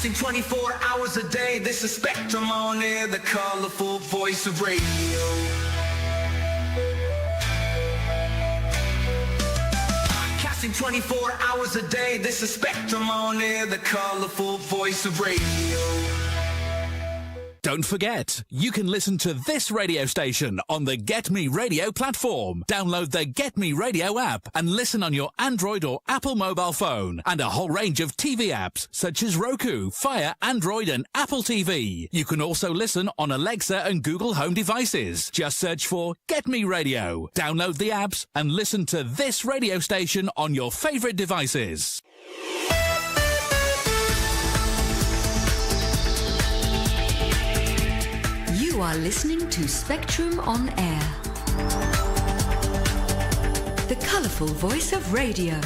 Broadcasting 24 hours a day, this is Spectrum on air, the colorful voice of radio. Broadcasting 24 hours a day, this is Spectrum on air, the colorful voice of radio. Don't forget, you can listen to this radio station on the Get Me Radio platform. Download the Get Me Radio app and listen on your Android or Apple mobile phone, and a whole range of TV apps such as Roku, Fire, Android and Apple TV. You can also listen on Alexa and Google Home devices. Just search for Get Me Radio. Download the apps and listen to this radio station on your favorite devices. You are listening to Spectrum on Air, the colourful voice of radio.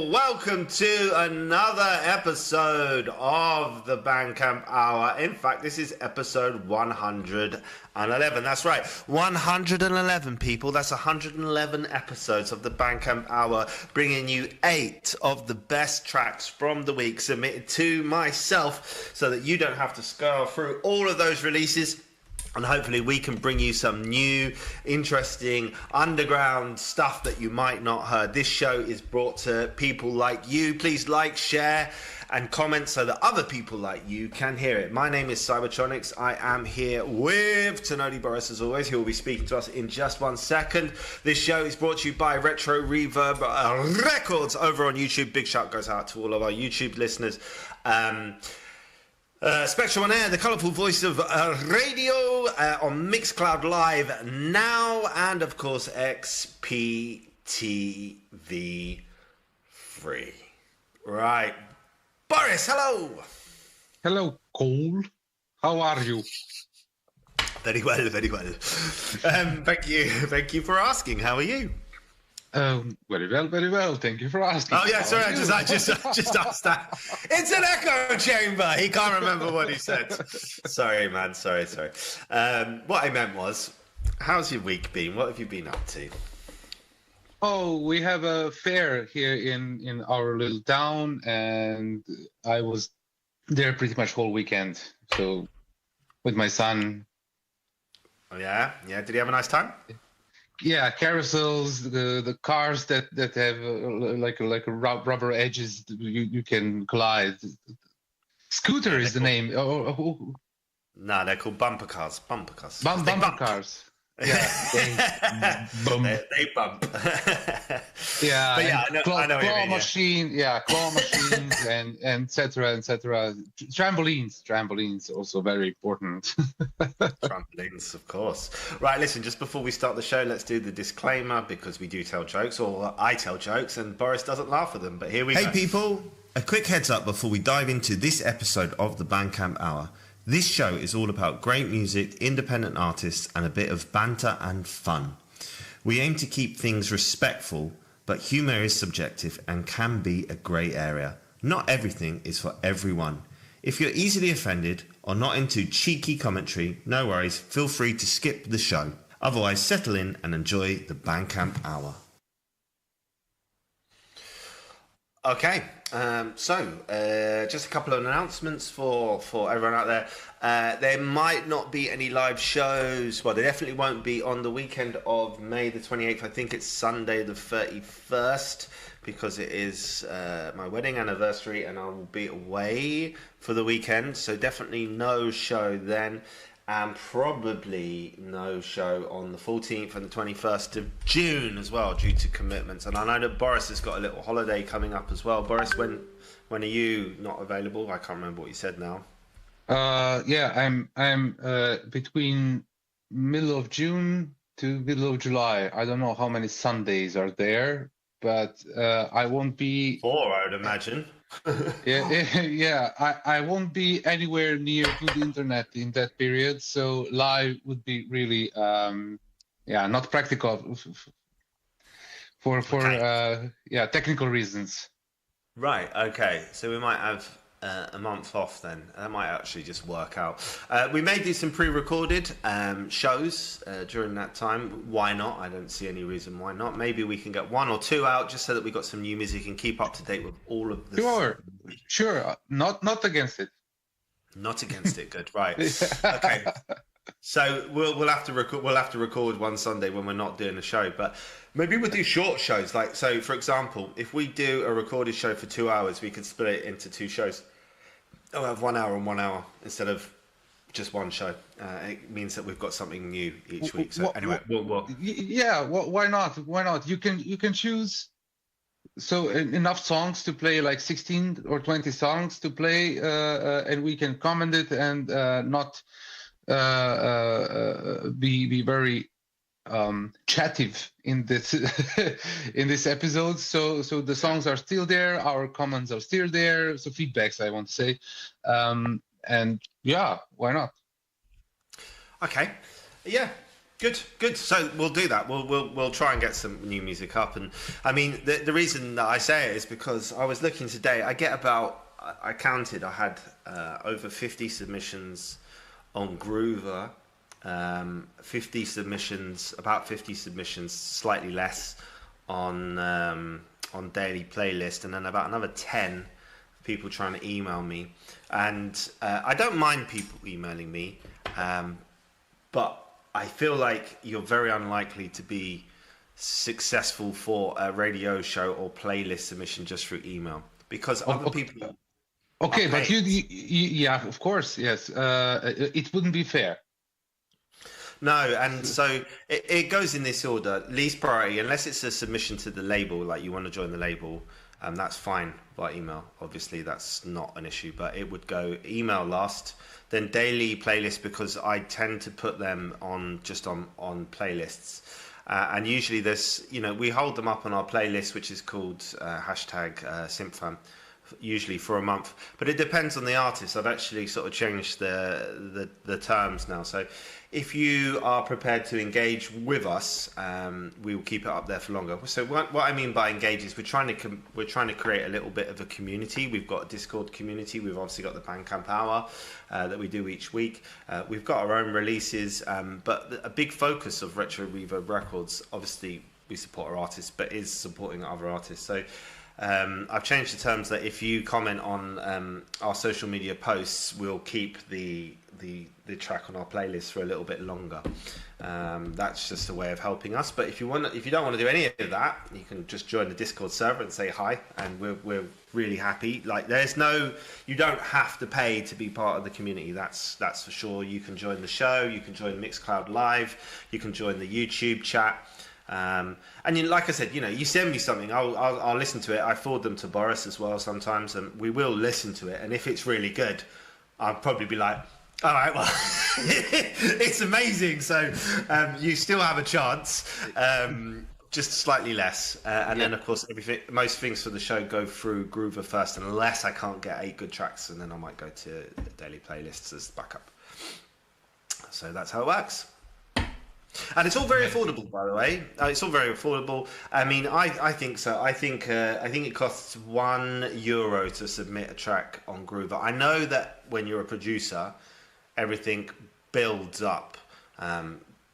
Welcome to another episode of the Bandcamp Hour. In fact, this is episode 111. That's right, 111 people. That's 111 episodes of the Bandcamp Hour, bringing you 8 of the best tracks from the week submitted to myself so that you don't have to scroll through all of those releases. And hopefully we can bring you some new, interesting, underground stuff that you might not heard. This show is brought to people like you. Please like, share, and comment so that other people like you can hear it. My name is Cybertronix. I am here with Tenodi Boris, as always, who will be speaking to us in just 1 second. This show is brought to you by Retro Reverb Records over on YouTube. Big shout goes out to all of our YouTube listeners. Spectrum on Air, the colourful voice of radio on Mixcloud Live now, and of course XPTV free. Right, Boris, hello. Hello, Cole. How are you? Very well, very well. Thank you for asking. How are you? Very well. Thank you for asking. Oh yeah, sorry, I just asked that. It's an echo chamber. He can't remember what he said. Sorry, man. Sorry. What I meant was, how's your week been? What have you been up to? Oh, we have a fair here in our little town, and I was there pretty much whole weekend. So, with my son. Oh yeah. Did he have a nice time? Yeah, carousels, the cars that have like rubber edges you can collide. Scooter is the name. No, they're called bumper cars. Bumper cars. Bumper cars. Yeah, they bump. Yeah, but yeah, I know claw machines, and etc. Trampolines also very important. Trampolines, of course. Right, listen, just before we start the show, let's do the disclaimer, because we do tell jokes, or I tell jokes, and Boris doesn't laugh at them. But here we go. Hey people, a quick heads up before we dive into this episode of the Bandcamp Hour. This show is all about great music, independent artists, and a bit of banter and fun. We aim to keep things respectful, but humour is subjective and can be a grey area. Not everything is for everyone. If you're easily offended or not into cheeky commentary, no worries, feel free to skip the show. Otherwise, settle in and enjoy the Bandcamp Hour. Okay, just a couple of announcements for everyone out there. There might not be any live shows. Well, there definitely won't be on the weekend of May the 28th. I think it's Sunday the 31st, because it is my wedding anniversary and I will be away for the weekend. So definitely no show then. And probably no show on the 14th and the 21st of June as well, due to commitments. And I know that Boris has got a little holiday coming up as well. Boris, when are you not available? I can't remember what you said now. I'm between middle of June to middle of July. I don't know how many Sundays are there, but I won't be. 4, I would imagine. I won't be anywhere near to the internet in that period, so live would be really not practical for technical reasons. Right, okay, so we might have a month off then. That might actually just work out. We may do some pre-recorded shows during that time. Why not? I don't see any reason why not. Maybe we can get 1 or 2 out just so that we got some new music and keep up to date with all of this. Sure. Not against it. Not against it. Good. Right. Okay. So we'll have to record. We'll have to record one Sunday when we're not doing a show, but maybe we'll do short shows. Like, so for example, if we do a recorded show for 2 hours, we could split it into 2 shows. I'll have 1 hour and 1 hour instead of just one show. It means that we've got something new each week. So anyway, why not? Why not? You can choose. So enough songs to play, like 16 or 20 songs to play, and we can comment it and not be very chattive in this in this episode. So the songs are still there, our comments are still there, so feedbacks, I want to say, and why not? Okay, good. So we'll do that. We'll try and get some new music up. And I mean, the reason that I say it is because I was looking today. I counted. I had over 50 submissions on Groover. 50 submissions, slightly less on Daily Playlist, and then about another 10 people trying to email me. And I don't mind people emailing me, but I feel like you're very unlikely to be successful for a radio show or playlist submission just through email, because other people. Okay, but you, of course, yes. It wouldn't be fair. No, and so it goes in this order: least priority, unless it's a submission to the label, like you want to join the label, that's fine by email. Obviously, that's not an issue, but it would go email last, then Daily Playlist, because I tend to put them on playlists, and usually there's, we hold them up on our playlist, which is called hashtag Synthfam, usually for a month, but it depends on the artist. I've actually sort of changed the terms now. So if you are prepared to engage with us, we will keep it up there for longer. So what I mean by engage is we're trying to create a little bit of a community. We've got a Discord community. We've obviously got the Bandcamp Hour that we do each week. We've got our own releases, but a big focus of Retro Reverb Records, obviously we support our artists, but is supporting other artists. So I've changed the terms that if you comment on our social media posts, we'll keep the track on our playlist for a little bit longer. That's just a way of helping us. But if you don't want to do any of that, you can just join the Discord server and say hi, and we're really happy. Like, you don't have to pay to be part of the community. That's for sure. You can join the show. You can join Mixcloud Live. You can join the YouTube chat. And like I said, you send me something, I'll listen to it. I forward them to Boris as well sometimes, and we will listen to it. And if it's really good, I'll probably be like, all right, well, it's amazing. So you still have a chance, just slightly less. And then, of course, most things for the show go through Groover first, unless I can't get 8 good tracks, and then I might go to Daily Playlists as backup. So that's how it works. And it's all very affordable, by the way. It's all very affordable. I mean, I think so. I think it costs €1 to submit a track on Groover. I know that when you're a producer, everything builds up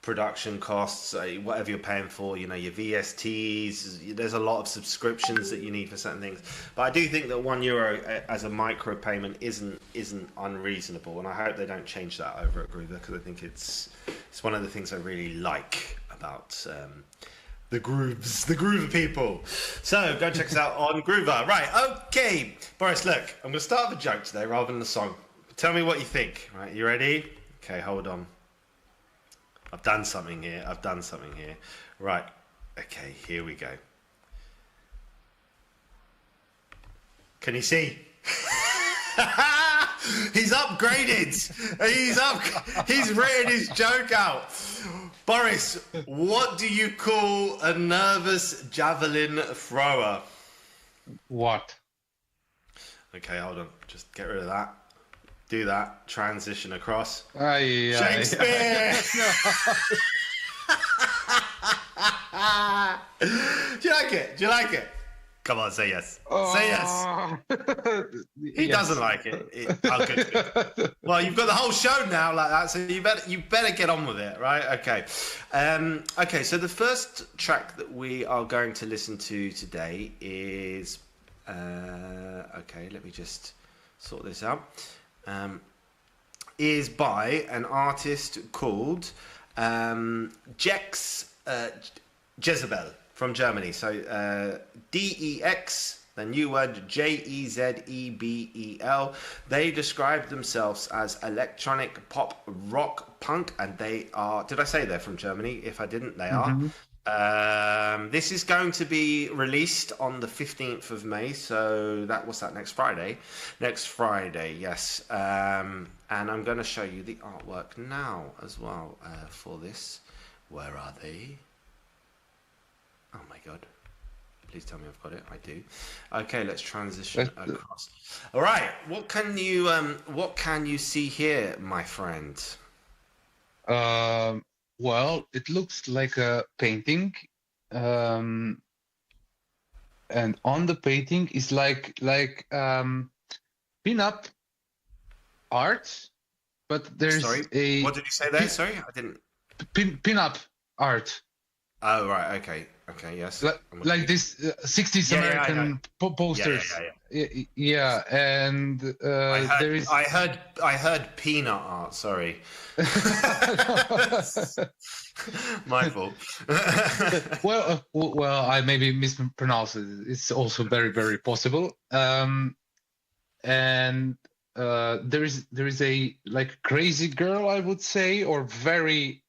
production costs, whatever you're paying for, your VSTs. There's a lot of subscriptions that you need for certain things. But I do think that €1 as a micro payment isn't unreasonable, and I hope they don't change that over at Groover, because I think it's one of the things I really like about the Groover people. So go check us out on Groover. Right, okay, Boris, look, I'm going to start with a joke today rather than the song. Tell me what you think. Right, you ready? Okay, hold on. I've done something here. Right. Okay, here we go. Can you see? He's upgraded. He's written his joke out. Boris, what do you call a nervous javelin thrower? What? Okay, hold on. Just get rid of that. Do that. Transition across. Shakespeare! Do you like it? Come on, say yes. Say yes. He doesn't like it. Good. Well, you've got the whole show now like that, so you better get on with it, right? Okay. Okay, so the first track that we are going to listen to today is... okay, let me just sort this out. Is by an artist called Jex Jezebel from Germany. So DEX, the new word Jezebel. They describe themselves as electronic pop rock punk, and they are. Did I say they're from Germany? If I didn't, they are. This is going to be released on the 15th of May, so what's that, next Friday? Next Friday, yes. And I'm going to show you the artwork now as well for this. Where are they? Oh my god. Please tell me I've got it. I do. Okay, let's transition across. All right, what can you see here, my friend? Well, it looks like a painting, and on the painting is like pin-up art, but there's Sorry, what did you say there? Sorry, I didn't. Pin-up art. Oh right, okay, yes. Like this 60s American posters. Yeah, and I heard peanut art. Sorry. My fault. well, I maybe mispronounced it. It's also very, very possible. And there is a like crazy girl, I would say, or very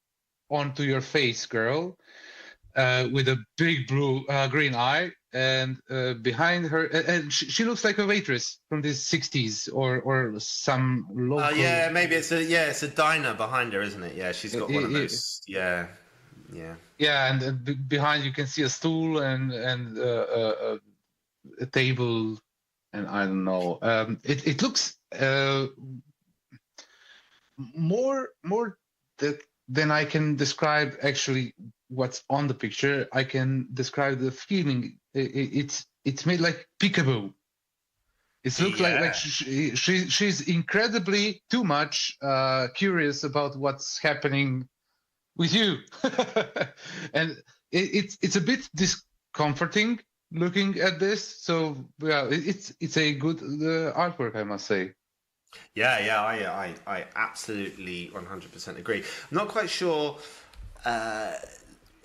onto your face girl, with a big green eye, and behind her, and she looks like a waitress from the 60s or some local. Yeah, maybe it's a diner behind her, isn't it? Yeah, she's got one of those. Yeah. And behind you can see a stool and a table, and I don't know. It looks more than I can describe actually what's on the picture. I can describe the feeling. It's made like peekaboo. It looks like she's incredibly too much curious about what's happening with you, and it's a bit discomforting looking at this. So yeah, it's a good artwork, I must say. Yeah, I absolutely 100% agree. I'm not quite sure.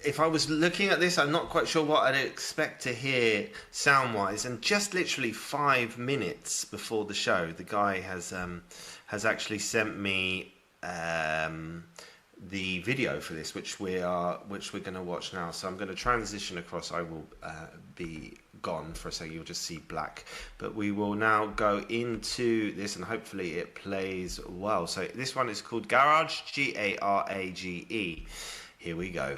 If I was looking at this, I'm not quite sure what I'd expect to hear sound-wise. And just literally 5 minutes before the show, the guy has actually sent me the video for this, which we're going to watch now. So I'm going to transition across. I will be gone for a second. You'll just see black, but we will now go into this, and hopefully it plays well. So this one is called Garage, Garage. Here we go.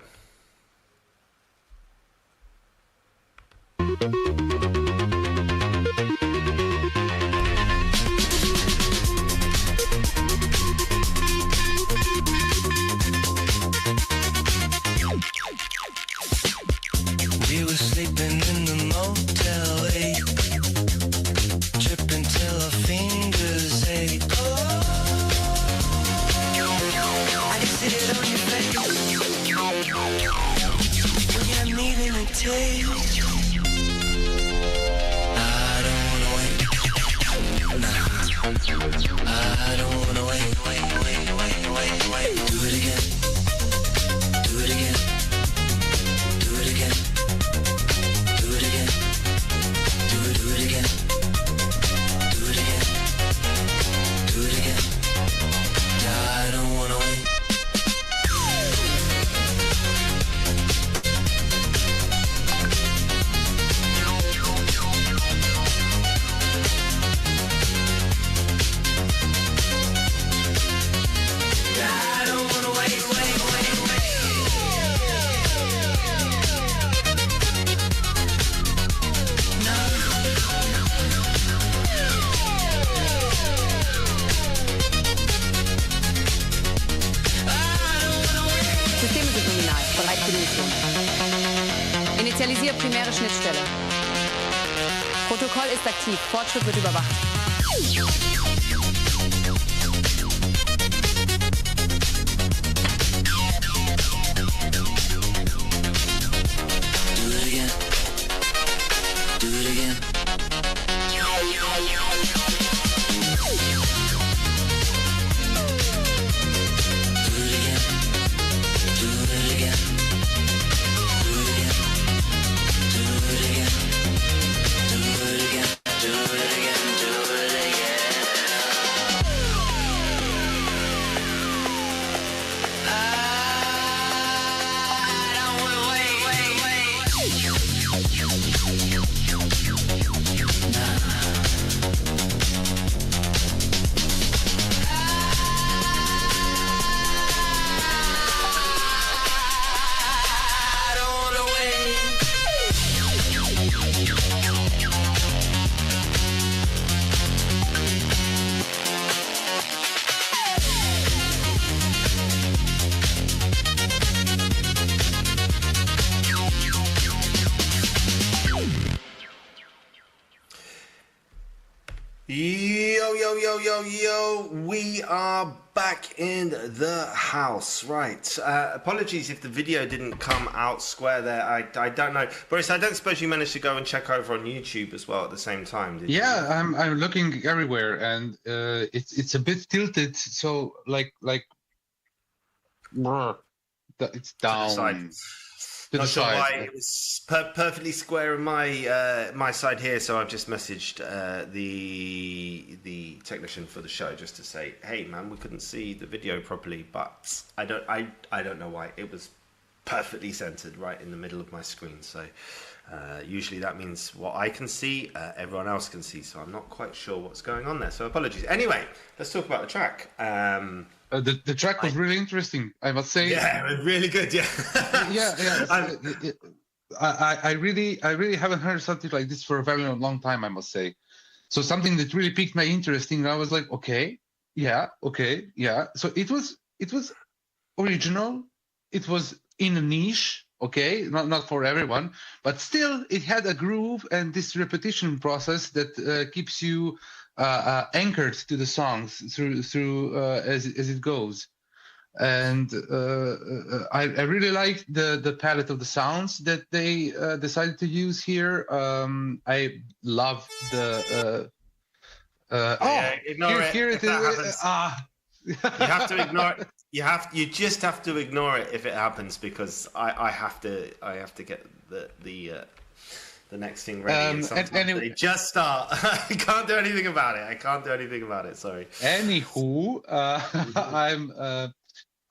We were sleeping in the Motel 8, tripping till our fingers ache. I can see it on your face. I don't wanna wait. Do it again. Do it again. Do it again. Do it again. Do it again. Do it again. Do it again. Yeah, I don't wanna wait. Initialisiere primäre Schnittstelle. Protokoll ist aktiv. Fortschritt wird überwacht. Do it again. Do it again. Yo, we are back in the house, right. Apologies if the video didn't come out square there. I don't know. Boris, I don't suppose you managed to go and check over on YouTube as well at the same time, did you? Yeah, I'm looking everywhere, and it's a bit tilted, so like it's down. Not sure why. It was perfectly square in my side here, so I've just messaged the technician for the show just to say, hey man, we couldn't see the video properly, but I don't know why. It was perfectly centered right in the middle of my screen, so usually that means what I can see, everyone else can see, so I'm not quite sure what's going on there, so apologies. Anyway, let's talk about the track. The track was really interesting, I must say. Yeah, it was really good. Yeah, I really haven't heard something like this for a very long time, I must say. So something that really piqued my interest, and I was like, okay. So it was original. It was in a niche, okay, not for everyone, but still it had a groove and this repetition process that keeps you anchored to the songs through as it goes. And I really like the palette of the sounds that they decided to use here. I love the ignore here it. It is. You have to ignore it. You just have to ignore it if it happens, because I have to get the next thing ready. And anyway, they just start. I can't do anything about it. Sorry. Anywho,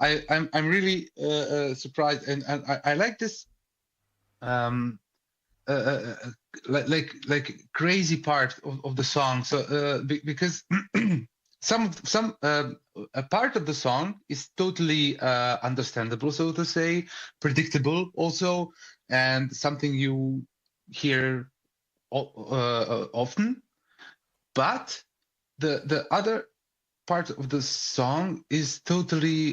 I'm really surprised, and I like this like crazy part of the song. So because some a part of the song is totally understandable, so to say, predictable also, and something you hear often, but the other part of the song is totally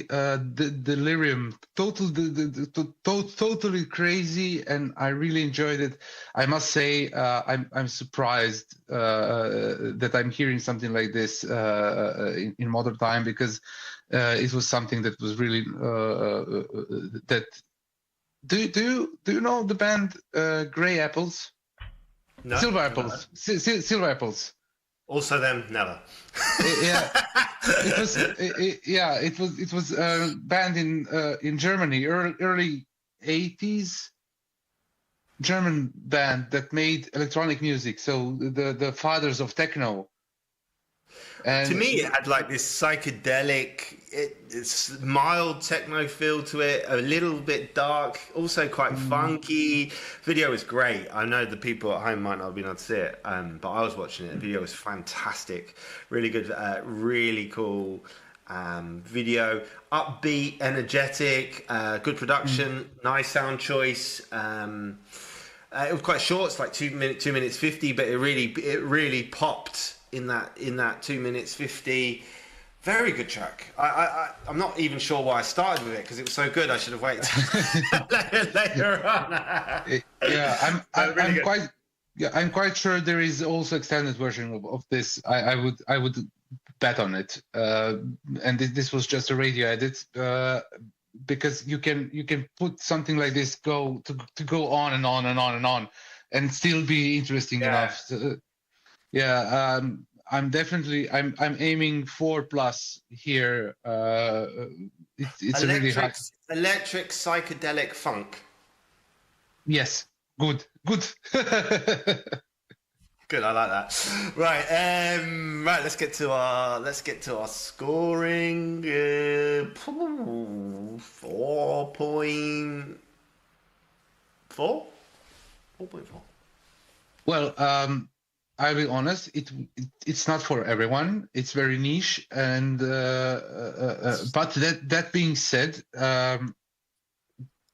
delirium, totally crazy, and I really enjoyed it. I must say, I'm surprised that I'm hearing something like this in modern time, because it was something that was really that. Do you know the band Grey Apples? No. Silver Apples. Silver Apples. Also, them never. Yeah, it was banned in Germany, early 80s. German band that made electronic music, so the fathers of techno. And to me, it had like this psychedelic, it's mild techno feel to it, a little bit dark, also quite funky. Video was great. I know the people at home might not have been able to see it, but I was watching it. The video was fantastic, really good, really cool video, upbeat, energetic, good production, nice sound choice. It was quite short. It's like 2 minutes 50, but it really popped in that 2 minutes 50. Very good track. I'm not even sure why I started with it because it was so good. I should have waited later on. Yeah, I'm quite sure there is also extended version of this. I would bet on it. And this was just a radio edit. Because you can put something like this to go on and on and on and on and still be interesting enough. So, I'm aiming 4+ here. It's a really high electric psychedelic funk. Yes, good. Good, I like that. Right, right. Let's get to our scoring. 4.4. 4.4. Well, I'll be honest. It's not for everyone. It's very niche, and but that being said,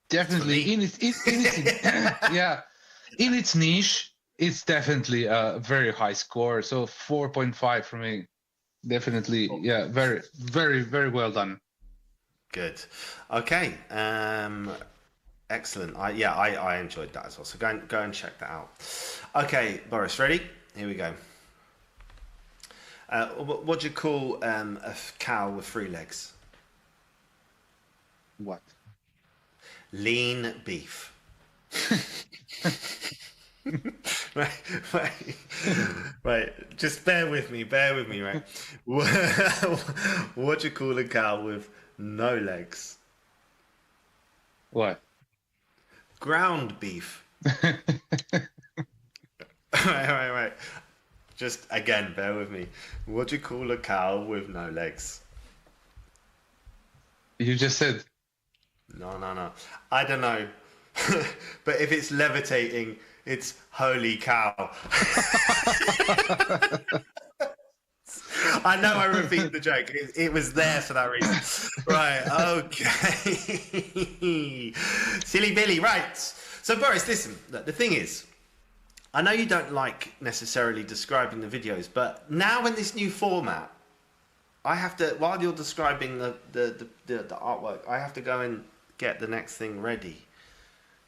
definitely in its in its niche. It's definitely a very high score. So 4.5 for me. Definitely, yeah, very, very, very well done. Good. Okay. Excellent. I enjoyed that as well. So go and check that out. Okay, Boris, ready? Here we go. What do you call a cow with 3 legs? What? Lean beef. Right. Just bear with me, right? What do you call a cow with no legs? What? Ground beef. Right. Just again, bear with me. What do you call a cow with no legs? You just said. No. I don't know. But if it's levitating, it's holy cow. I know I repeat the joke. It was there for that reason. Right, okay. Silly Billy, right. So, Boris, listen, look, the thing is, I know you don't like necessarily describing the videos, but now in this new format, I have to, while you're describing the artwork, I have to go and get the next thing ready.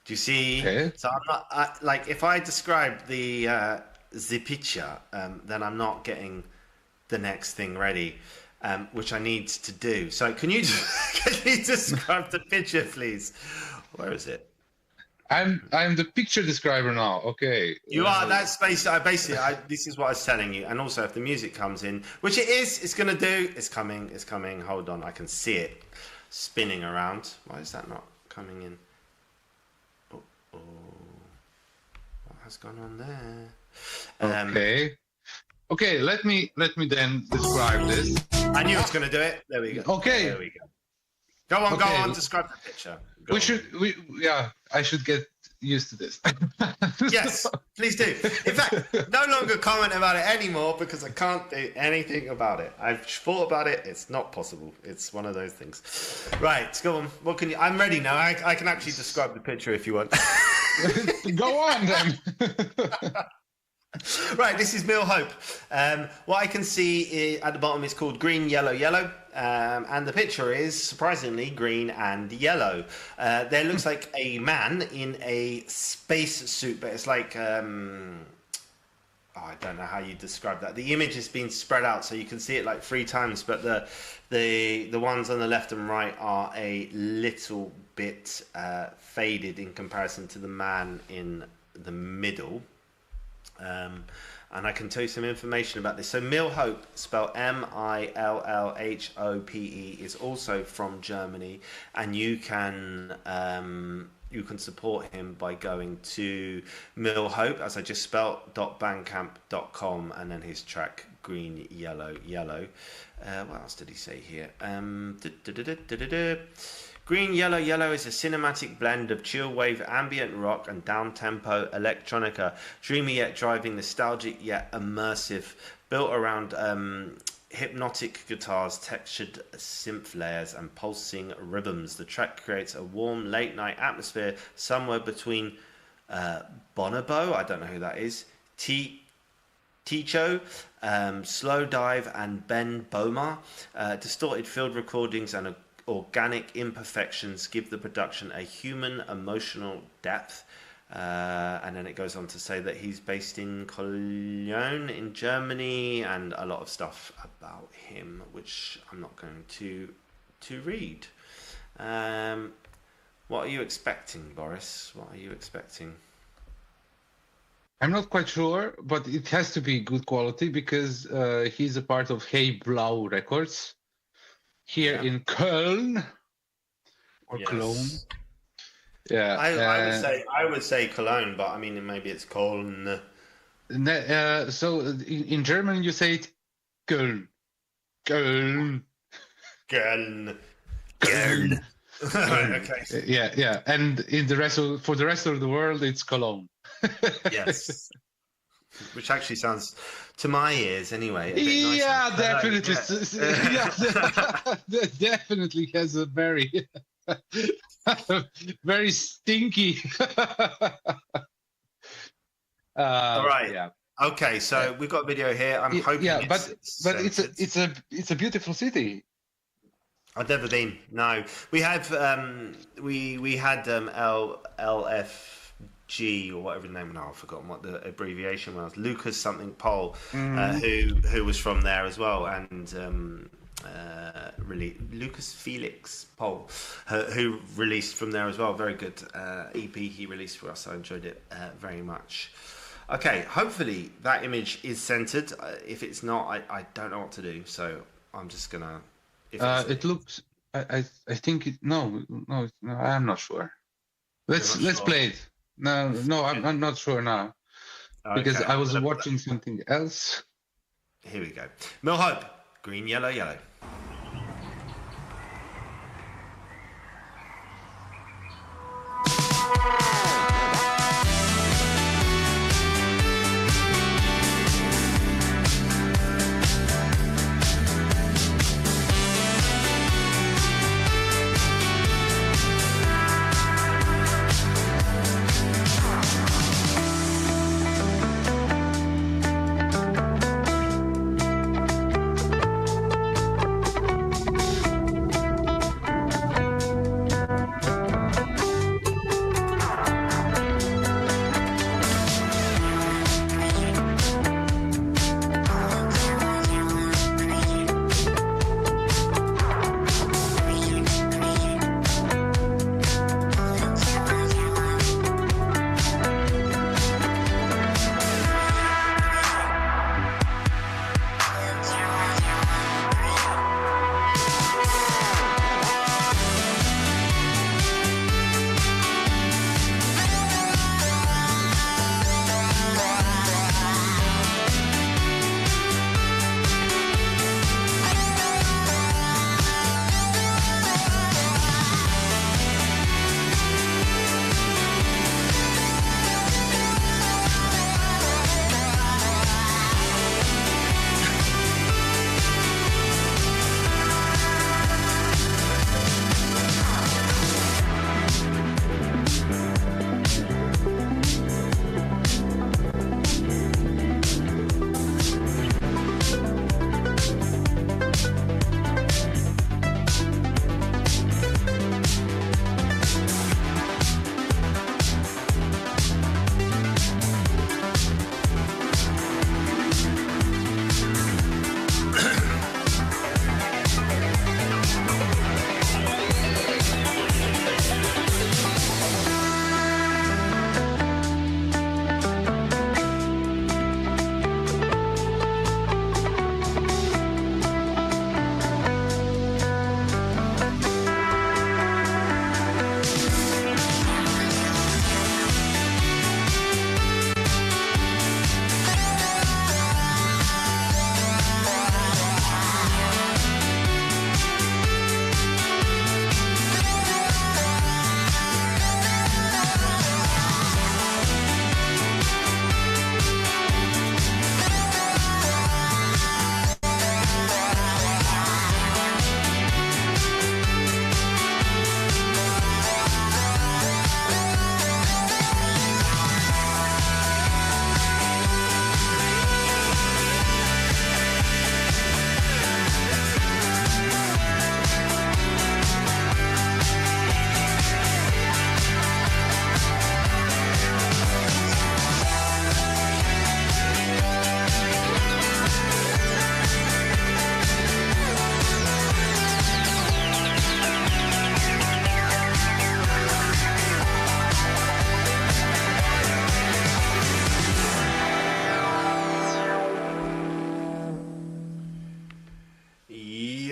Do you see? Okay. So I'm not like if I describe the picture, then I'm not getting the next thing ready, which I need to do. So can you describe the picture, please? Where is it? I'm the picture describer now. Okay. You are. That's basically. This is what I was telling you. And also, if the music comes in, which it is, it's gonna do. It's coming. Hold on, I can see it spinning around. Why is that not coming in? What has gone on there? Okay. Let me then describe this. I knew it's going to do it. There we go. Okay. There we go. Go on. Describe the picture. I should get used to this. Yes, please do. In fact, no longer comment about it anymore because I can't do anything about it. I've thought about it. It's not possible. It's one of those things. Right, go on. What can you? I'm ready now. I can actually describe the picture if you want. Go on then. Right, this is Mill Hope. What I can see at the bottom is called Green, Yellow, Yellow. And the picture is, surprisingly, green and yellow. There looks like a man in a space suit, but it's like... I don't know how you describe that. The image has been spread out, so you can see it like 3 times, but the ones on the left and right are a little bit faded in comparison to the man in the middle. and I can tell you some information about this. So Millhope, spelled Millhope, is also from Germany, and you can support him by going to Millhope, as I just spelled, .bandcamp.com, and then his track Green Yellow Yellow. What else did he say here? Green Yellow Yellow is a cinematic blend of chillwave, ambient rock, and down-tempo electronica, dreamy yet driving, nostalgic yet immersive, built around hypnotic guitars, textured synth layers, and pulsing rhythms. The track creates a warm, late-night atmosphere somewhere between Bonobo, I don't know who that is, Ticho, Slow Dive, and Ben Boma. Distorted field recordings and organic imperfections give the production a human, emotional depth. And then it goes on to say that he's based in Cologne in Germany, and a lot of stuff about him, which I'm not going to read. What are you expecting, Boris? What are you expecting? I'm not quite sure, but it has to be good quality because he's a part of Hey Blau Records here in Köln or Cologne. Yeah, I would say Cologne, but I mean maybe it's Köln. So in German you say it Köln, Köln, Köln, Köln. Okay. Yeah, and for the rest of the world it's Cologne. Yes, which actually sounds, to my ears anyway, a bit yeah, nicer. definitely. Yeah, that definitely has a very, very stinky. All right. Yeah. Okay, so we've got a video here. I'm hoping. Yeah, but it's a beautiful city. I've never been. No, we had LFG or whatever the name. No, I've forgotten what the abbreviation was. Lucas something Pol, who was from there as well, and really Lucas Felix Pol, who released from there as well. Very good EP he released for us. I enjoyed it very much. Okay, hopefully that image is centered. If it's not, I don't know what to do. So I'm just gonna. It looks. I think it. No, I'm not sure. Let's play it. No, I'm not sure now because I was watching something else. Here we go. Millhope, Green Yellow Yellow.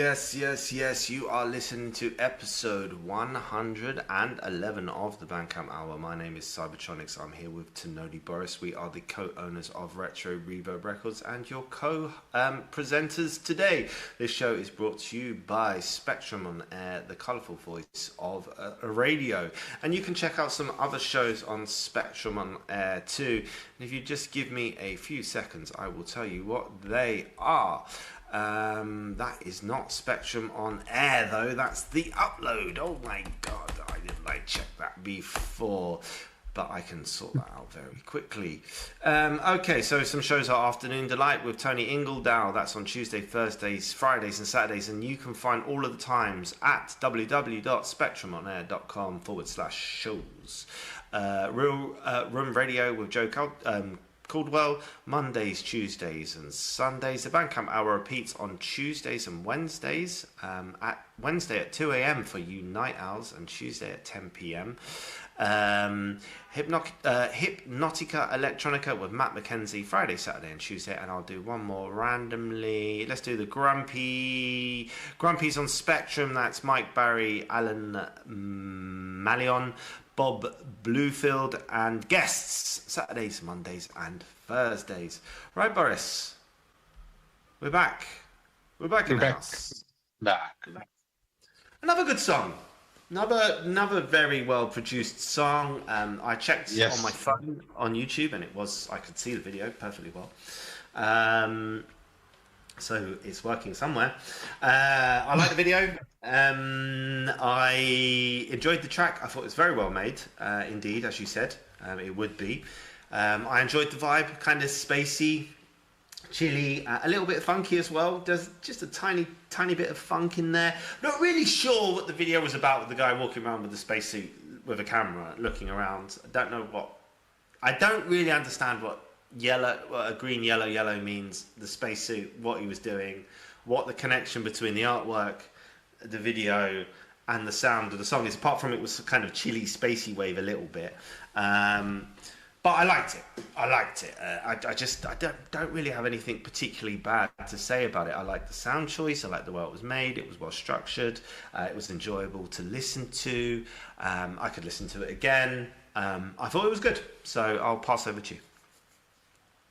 Yes. You are listening to episode 111 of the Bandcamp Hour. My name is Cybertronix. I'm here with Tenodi Boris. We are the co-owners of Retro Reverb Records and your co-presenters today. This show is brought to you by Spectrum on Air, the colourful voice of radio. And you can check out some other shows on Spectrum on Air too. And if you just give me a few seconds, I will tell you what they are. That is not Spectrum on Air though, that's the upload. Oh my god, I didn't check that before, but I can sort that out very quickly. Okay, so some shows are Afternoon Delight with Tony Ingledow. That's on Tuesday, Thursdays, Fridays and Saturdays, and you can find all of the times at www.spectrumonair.com/shows. Real Room Radio with Joe Caldwell, Mondays, Tuesdays and Sundays. The Bandcamp Hour repeats on Tuesdays and Wednesdays. At Wednesday at 2 a.m. for you night owls, and Tuesday at 10 p.m. Hypnotica Electronica with Matt McKenzie, Friday, Saturday and Tuesday. And I'll do one more randomly. Let's do the Grumpies on Spectrum. That's Mike Barry, Alan Malion, Bob Bluefield and guests, Saturdays, Mondays and Thursdays. Right, Boris, we're back. We're back in the house. Back. Another good song. Another very well produced song. I checked on my phone on YouTube, and I could see the video perfectly well. So it's working somewhere. I like the video. I enjoyed the track. I thought it was very well made, indeed, as you said. It would be. I enjoyed the vibe, kind of spacey, chilly, a little bit funky as well. There's just a tiny bit of funk in there. Not really sure what the video was about with the guy walking around with the spacesuit with a camera looking around. I don't really understand what green, yellow means, the spacesuit, what he was doing, what the connection between the artwork, the video and the sound of the song is, apart from it was kind of chilly, spacey wave a little bit. But I liked it. I don't really have anything particularly bad to say about it. I like the sound choice. I like the way it was made. It was well structured. It was enjoyable to listen to. I could listen to it again. I thought it was good. So I'll pass over to you.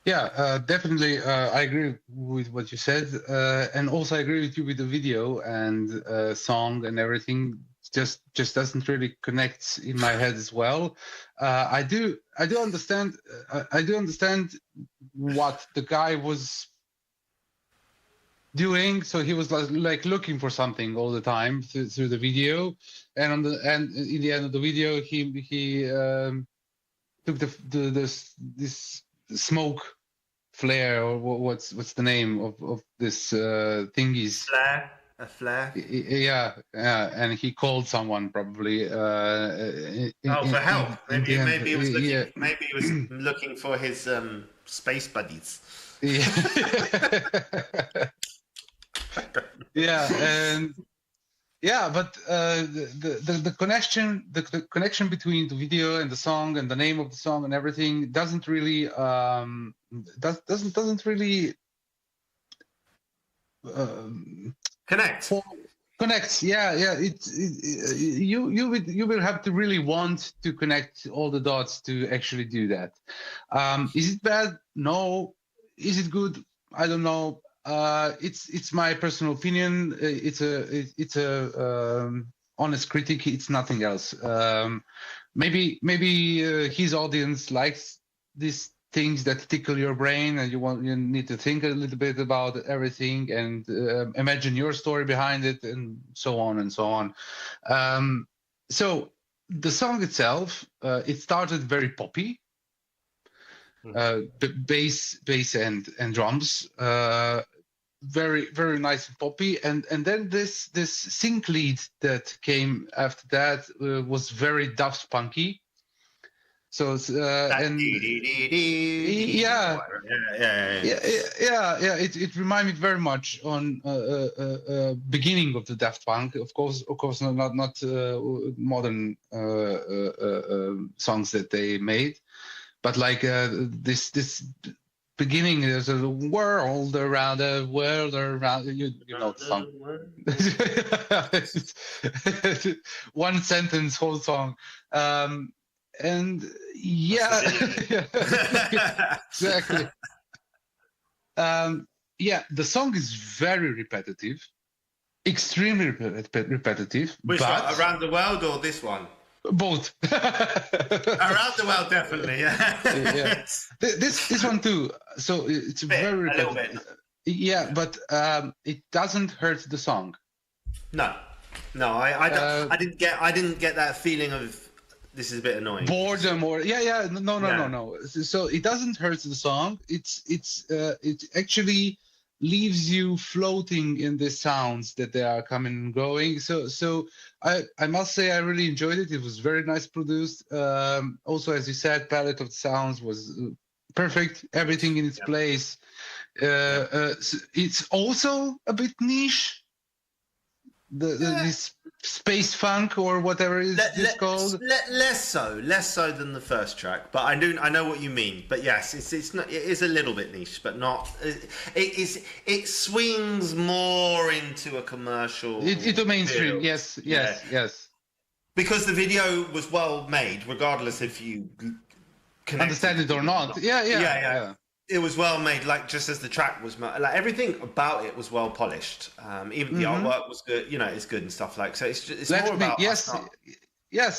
Yeah, definitely. I agree with what you said, and also I agree with you with the video and song and everything. Just doesn't really connect in my head as well. I do understand. I do understand what the guy was doing. So he was like looking for something all the time through the video, and in the end of the video, he took this smoke flare, or what's the name of this thingies? A flare. Yeah, and he called someone probably. For help. Maybe he was looking. Maybe he was looking for his space buddies. Yeah. But the connection between the video and the song and the name of the song and everything doesn't really connects. Yeah. You will have to really want to connect all the dots to actually do that. Is it bad? No. Is it good? I don't know. It's my personal opinion. It's a honest critic. It's nothing else. Maybe his audience likes these things that tickle your brain, and you need to think a little bit about everything and imagine your story behind it, and so on and so on. So the song itself, it started very poppy. The bass and drums, very very nice and poppy, and then this sync lead that came after that was very Daft Punky. So it reminded me very much on beginning of the Daft Punk. Of course, not modern songs that they made, but like this beginning, there's a world around the world around. You know the song. One sentence, whole song. And yeah, exactly. Yeah, the song is very repetitive, extremely repetitive. Which but one? Around the World or this one? Both. Around the World, definitely. Yeah. This one too. So it's very repetitive. A little bit. Yeah, but it doesn't hurt the song. No, I didn't get that feeling of this is a bit annoying. Boredom or no. So it doesn't hurt the song. It actually leaves you floating in the sounds that they are coming and going. So I must say I really enjoyed it. It was very nice produced. Also, as you said, palette of sounds was perfect. Everything in its place. It's also a bit niche. This space funk or whatever it's called. Less so than the first track. But I know what you mean. But yes, it is a little bit niche, but not. It swings more into a commercial. Into mainstream. field. Yes. Because the video was well made, regardless if you understand it or not. Yeah. It was well made, like just as the track was, like everything about it was well polished. Even the artwork was good, it's good and stuff like. So it's more about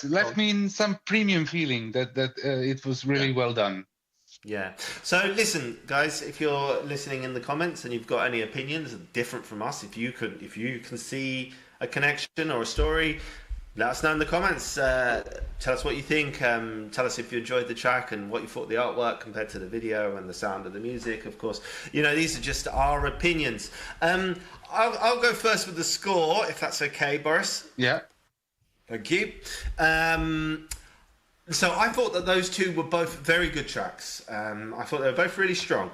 left me in some premium feeling that it was really well done. Yeah. So listen, guys, if you're listening in the comments and you've got any opinions different from us, if you can see a connection or a story, let us know in the comments. Tell us what you think. Tell us if you enjoyed the track and what you thought of the artwork compared to the video and the sound of the music. Of course, these are just our opinions. I'll go first with the score, if that's okay, Boris. Yeah. Thank you. So I thought that those two were both very good tracks. I thought they were both really strong.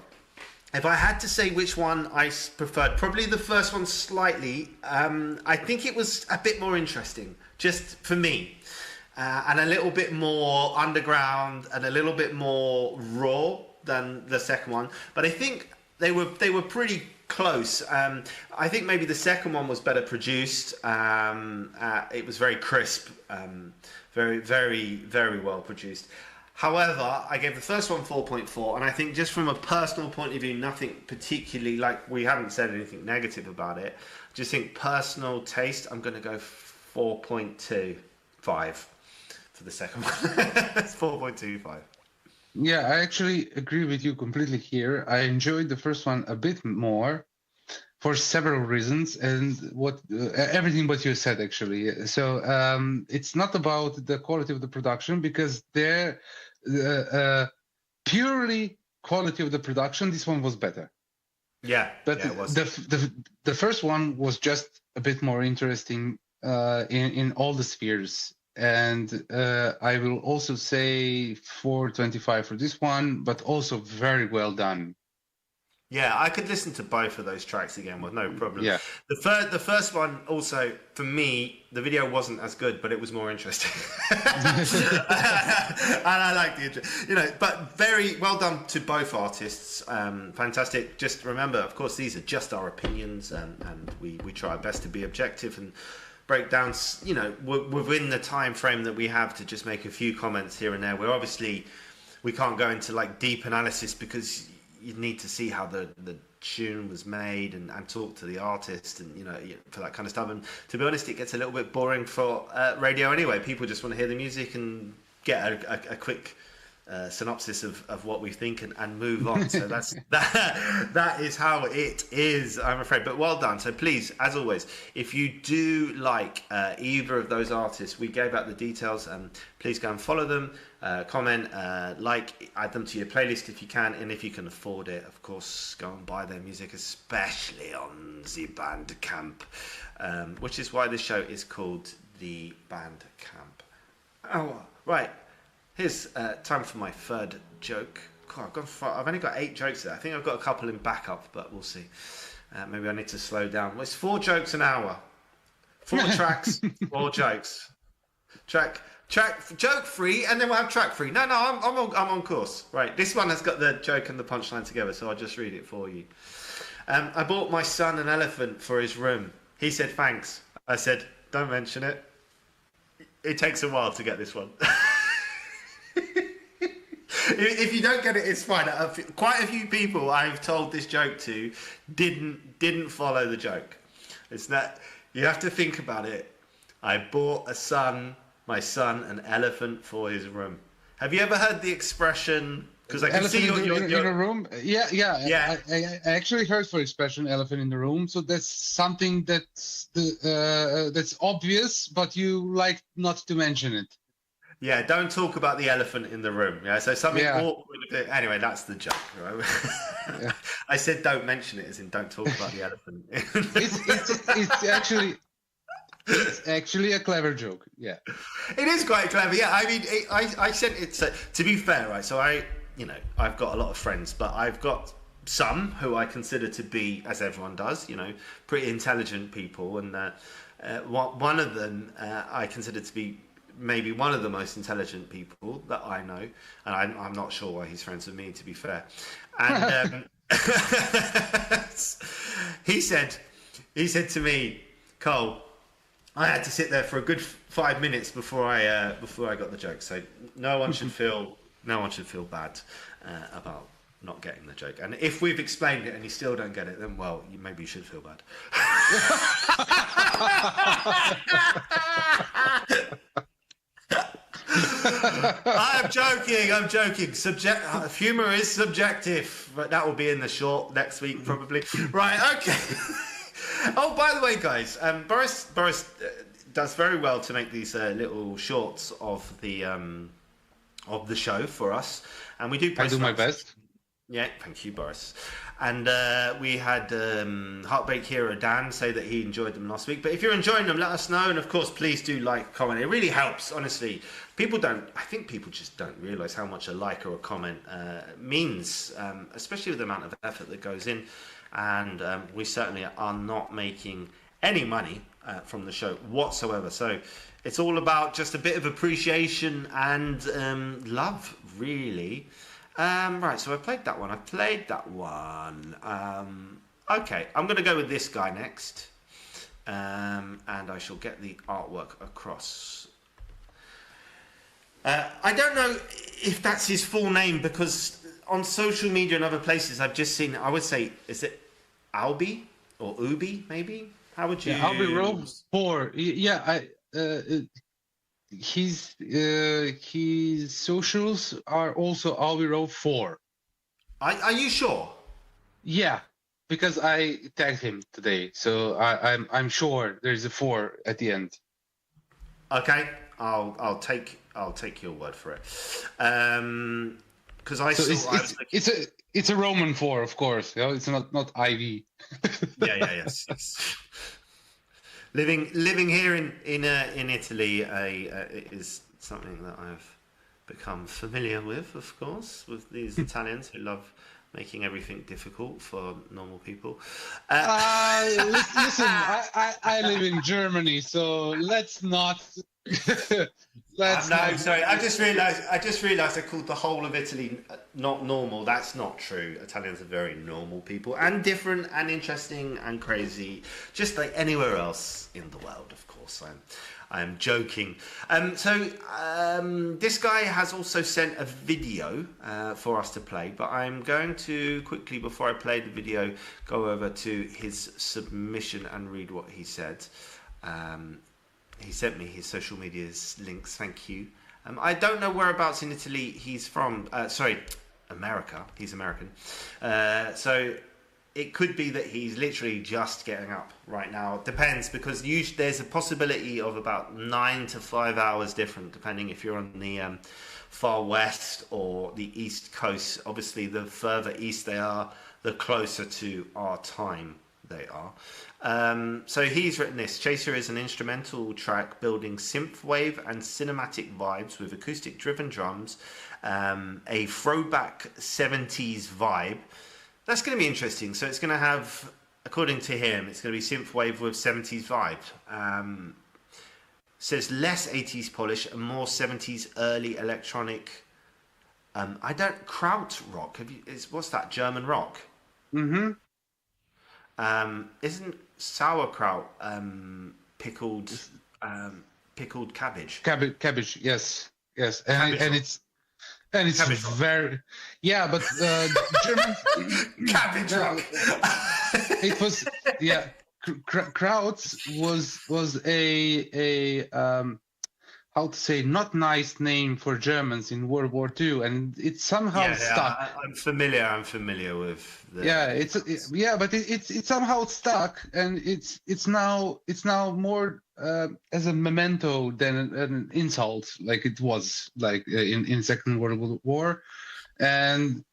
If I had to say which one I preferred, probably the first one slightly. I think it was a bit more interesting, just for me, and a little bit more underground and a little bit more raw than the second one. But I think they were pretty close. I think maybe the second one was better produced. It was very crisp, very, very, very well produced. However, I gave the first one 4.4, and I think just from a personal point of view, nothing particularly, like, we haven't said anything negative about it. Just think personal taste, I'm going to go 4.25 for the second one. It's 4.25. Yeah, I actually agree with you completely here. I enjoyed the first one a bit more for several reasons, and everything what you said actually. So it's not about the quality of the production, because they're purely quality of the production, this one was better. Yeah, but it was. The first one was just a bit more interesting in all the spheres. And I will also say 4.25 for this one, but also very well done. Yeah, I could listen to both of those tracks again with no problem. Yeah. The first one also, for me, the video wasn't as good, but it was more interesting. And I like the intro. But very well done to both artists. Fantastic. Just remember, of course, these are just our opinions, and we try our best to be objective and break down, within the time frame that we have, to just make a few comments here and there. We're obviously, we can't go into like deep analysis, because you need to see how the tune was made and talk to the artist and for that kind of stuff. And to be honest, it gets a little bit boring for radio anyway. People just want to hear the music and get a quick synopsis of what we think and move on. So that is how it is, I'm afraid. But well done. So please, as always, if you do like either of those artists, we gave out the details, please go and follow them, comment, add them to your playlist if you can, and if you can afford it, of course, go and buy their music, especially on the Bandcamp, which is why this show is called the Bandcamp Hour. Right. Here's time for my third joke. God, I've only got 8 jokes there. I think I've got a couple in backup, but we'll see. Maybe I need to slow down. Well, it's 4 jokes an hour. 4 tracks, 4 jokes. Joke free, and then we'll have track free. No, I'm on course. Right, this one has got the joke and the punchline together, so I'll just read it for you. I bought my son an elephant for his room. He said thanks. I said, don't mention it. It takes a while to get this one. If you don't get it, it's fine. Quite a few people I've told this joke to didn't follow the joke. It's not. You have to think about it. I bought my son, an elephant for his room. Have you ever heard the expression? Because I can see you're in a room. Yeah. I actually heard for expression "elephant in the room." So that's something that's obvious, but you like not to mention it. Yeah, don't talk about the elephant in the room. Yeah, so something awkward. Anyway, that's the joke, right? Yeah. I said don't mention it, as in don't talk about the elephant. It's actually a clever joke. Yeah, it is quite clever. Yeah, I mean, I sent it to be fair, right? So I've got a lot of friends, but I've got some who I consider to be, as everyone does, pretty intelligent people, and one of them I consider to be maybe one of the most intelligent people that I know, and I'm not sure why he's friends with me, to be fair. And he said to me, Cole, I had to sit there for a good 5 minutes before I got the joke. So no one should feel bad about not getting the joke. And if we've explained it and you still don't get it, then maybe you should feel bad. I'm joking. Humor is subjective, but that will be in the short next week probably. Right, okay. Oh, by the way, guys, Boris does very well to make these little shorts of the show for us, and we do. I do my best. Yeah, thank you, Boris. And we had Heartbreak Hero Dan say that he enjoyed them last week. But if you're enjoying them, let us know. And of course, please do like, comment. It really helps, honestly. I think people just don't realise how much a like or a comment means, especially with the amount of effort that goes in. And we certainly are not making any money from the show whatsoever. So it's all about just a bit of appreciation and love, really. Right, so I played that one. Okay, I'm going to go with this guy next. And I shall get the artwork across. I don't know if that's his full name, because on social media and other places I've just seen, I would say, is it Albi or Ubi, maybe? How would you... Yeah, Albi Rose 4. Yeah, his socials are also Albiro 4. Are you sure? Yeah, because I tagged him today, so I'm sure there's a 4 at the end. Okay, I'll take your word for it. Because it's a Roman 4, of course. You know, it's not IV. Yes. Living here in Italy is something that I've become familiar with, of course, with these Italians who love making everything difficult for normal people. Listen, I live in Germany, so let's not. Sorry. I just realised I called the whole of Italy not normal. That's not true. Italians are very normal people, and different and interesting and crazy, just like anywhere else in the world. Of course, I'm joking. This guy has also sent a video for us to play, but I'm going to quickly, before I play the video, go over to his submission and read what he said. He sent me his social media's links. Thank you. I don't know whereabouts in Italy he's from. America. He's American. So it could be that he's literally just getting up right now. It depends, because usually there's a possibility of about 9 to 5 hours different, depending if you're on the far west or the east coast. Obviously, the further east they are, the closer to our time they are. So he's written this. Chaser is an instrumental track building synthwave and cinematic vibes with acoustic driven drums, a throwback 70s vibe. That's going to be interesting. So it's going to have, according to him, it's going to be synthwave with 70s vibe. says less 80s polish and more 70s early electronic. I don't krautrock. What's that? German rock. Mm-hmm. Isn't sauerkraut pickled cabbage? Cabbage. Yes. And it's cabbage very rock. Yeah, but German cabbage rock. It was Krauts was a how to say, not nice name for Germans in World War II, and it somehow stuck. I'm familiar with. But it's somehow stuck, and it's now more as a memento than an insult, like it was like in Second World War, and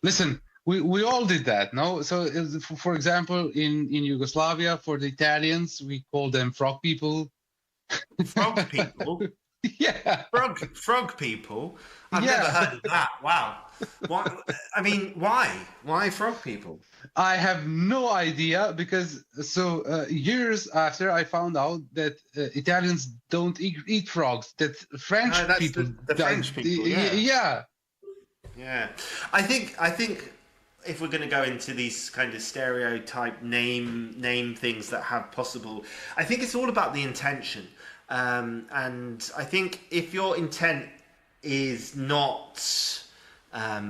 listen. We all did that, no? So, for example, in Yugoslavia, for the Italians, we call them frog people. Frog people? Yeah. Frog people? I've never heard of that. Wow. Why? I mean, why? Why frog people? I have no idea, because years after I found out that Italians don't eat frogs, that French people... The French people, yeah. Yeah. I think if we're going to go into these kind of stereotype name things that have possible, I think it's all about the intention. And I think if your intent is not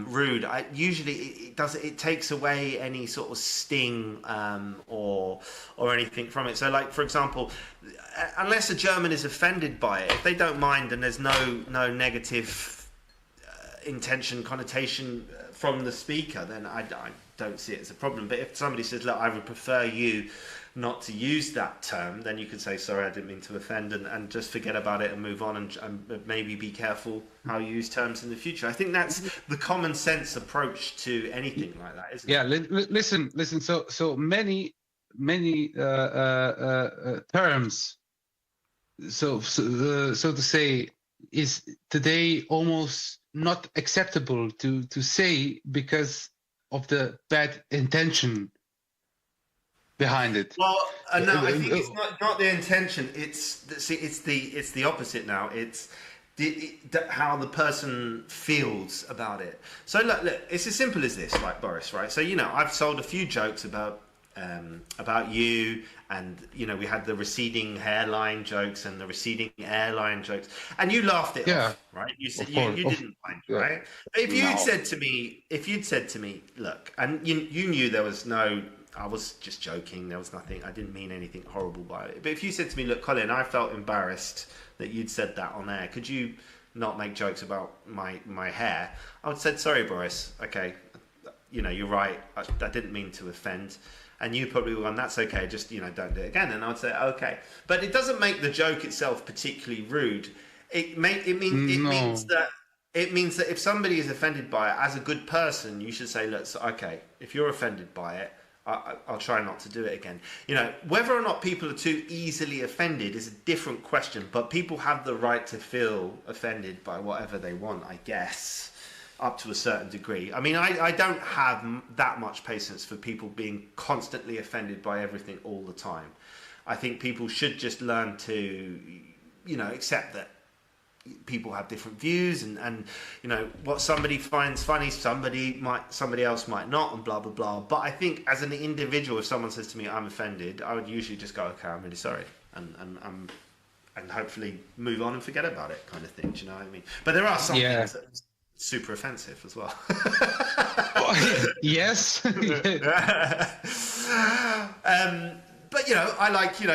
rude, it takes away any sort of sting or anything from it. So, like, for example, unless a German is offended by it, if they don't mind and there's no negative intention, connotation from the speaker, then I don't see it as a problem. But if somebody says, look, I would prefer you not to use that term, then you could say, sorry, I didn't mean to offend, and just forget about it and move on, and maybe be careful how you use terms in the future. I think that's the common sense approach to anything like that, isn't it? Listen. So many terms, so to say, is today almost not acceptable to say because of the bad intention behind it. Well, no, I think it's not the intention. It's the opposite now. It's how the person feels about it. So look, it's as simple as this, right, Boris? Right. So I've sold a few jokes about you, and we had the receding hairline jokes and the receding airline jokes, and you laughed it off, right? You said you didn't mind, right? But if you'd said to me, look, and you knew there was no, I was just joking, there was nothing, I didn't mean anything horrible by it. But if you said to me, look, Colin, I felt embarrassed that you'd said that on air, could you not make jokes about my hair? I would have said, sorry, Boris, okay, you're right, I didn't mean to offend. And you probably would have gone, that's okay, just, don't do it again. And I would say, okay. But it doesn't make the joke itself particularly rude. It means that if somebody is offended by it, as a good person, you should say, look, okay, if you're offended by it, I'll try not to do it again. Whether or not people are too easily offended is a different question, but people have the right to feel offended by whatever they want, I guess. Up to a certain degree. I mean, I don't have that much patience for people being constantly offended by everything all the time. I think people should just learn to, accept that people have different views, and what somebody finds funny, somebody else might not, and blah blah blah. But I think as an individual, if someone says to me I'm offended, I would usually just go, okay, I'm really sorry, and hopefully move on and forget about it, kind of thing. Do you know what I mean? But there are some things that super offensive as well. Yes. But I like, you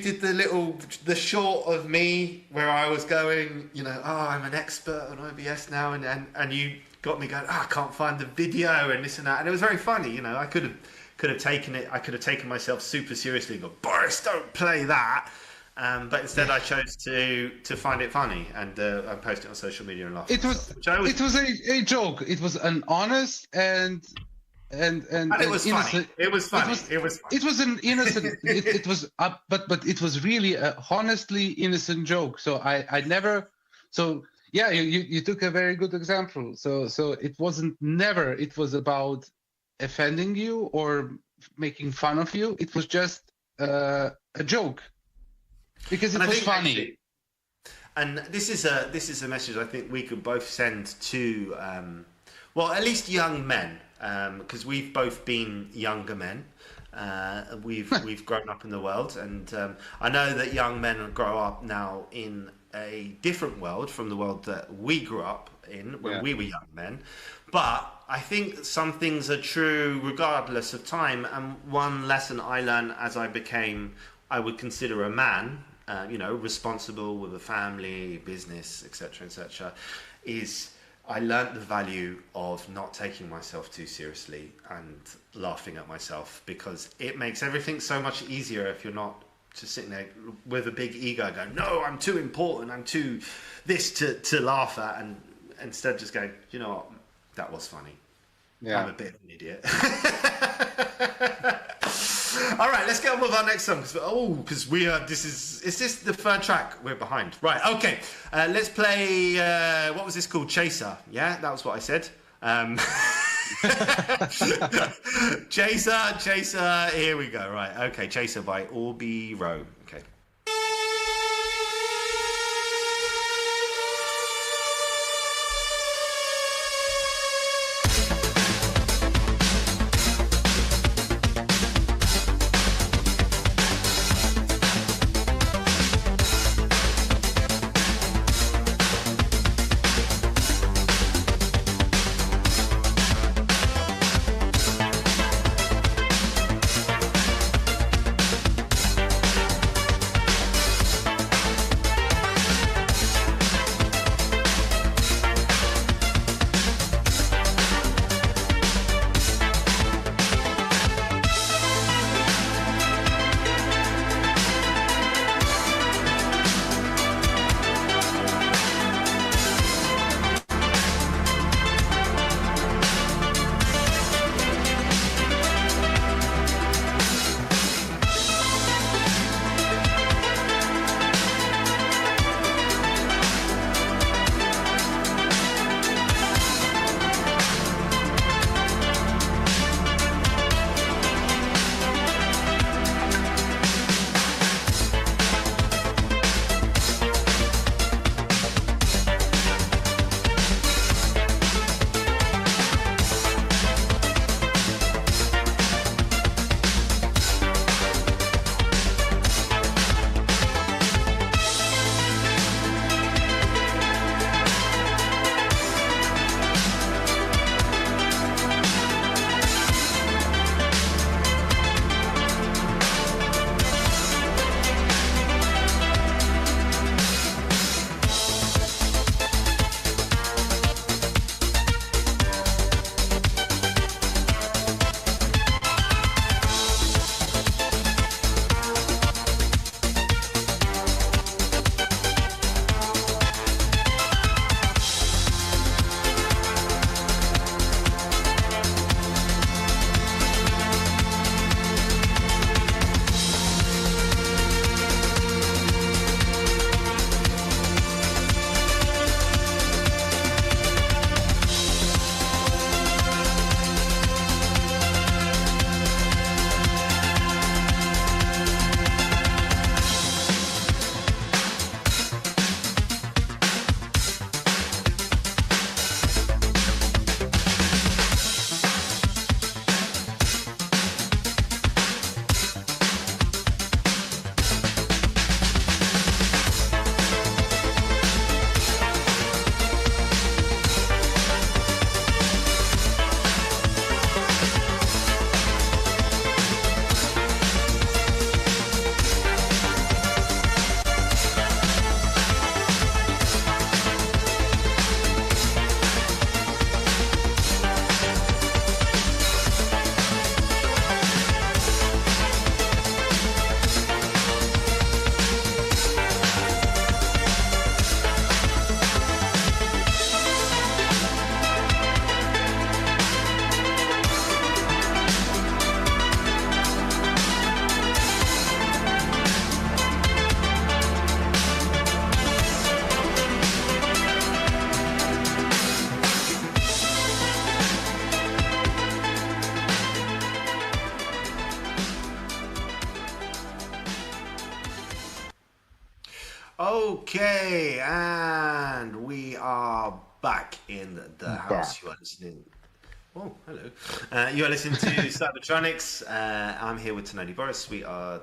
did the short of me where I was going, I'm an expert on OBS now, and you got me going, I can't find the video and this and that, and it was very funny. I could have taken myself super seriously and go, Boris, don't play that. But instead, I chose to find it funny and post it on social media and laugh. It was a joke. It was an honest and it was funny. It was funny. It was an innocent. it was, but it was really a honestly innocent joke. So I never. So yeah, you took a very good example. So it wasn't never. It was about offending you or making fun of you. It was just a joke because it And I was think funny. actually- and this is a message I think we could both send to, well, at least young men, because we've both been younger men. We've grown up in the world, and I know that young men grow up now in a different world from the world that we grew up in when we were young men. But I think some things are true regardless of time. And one lesson I learned as I became, I would consider a man, responsible with a family, business, etc., is I learnt the value of not taking myself too seriously and laughing at myself, because it makes everything so much easier if you're not just sitting there with a big ego going, no, I'm too important, I'm too this to laugh at, and instead just going, you know what, that was funny. Yeah. I'm a bit of an idiot. All right, let's get on with our next song. Because we are. Is this the third track? We're behind. Right. Okay. Let's play. What was this called? Chaser. Yeah, that was what I said. Chaser. Here we go. Right. Okay. Chaser by Orby Rowe. Okay. Okay, and we are back in the house. You are listening. Oh, hello. You are listening to Cybertronix. I'm here with Tenodi Boris. We are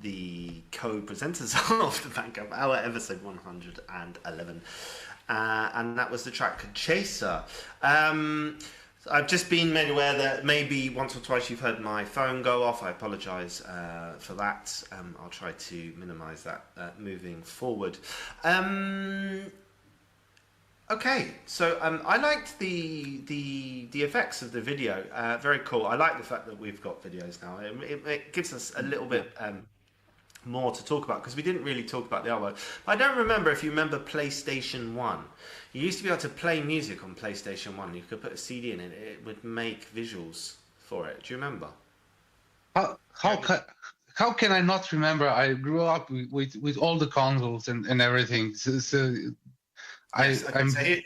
the co-presenters of the Bandcamp Hour, episode 111. And that was the track Chaser. I've just been made aware that maybe once or twice you've heard my phone go off. I apologise for that. I'll try to minimise that moving forward. Okay, so I liked the effects of the video. Very cool. I like the fact that we've got videos now. It gives us a little bit more to talk about, because we didn't really talk about the artwork. I don't remember if you remember PlayStation 1. You used to be able to play music on PlayStation 1. You could put a CD in it. It would make visuals for it. Do you remember? How can I not remember? I grew up with all the consoles and everything. So you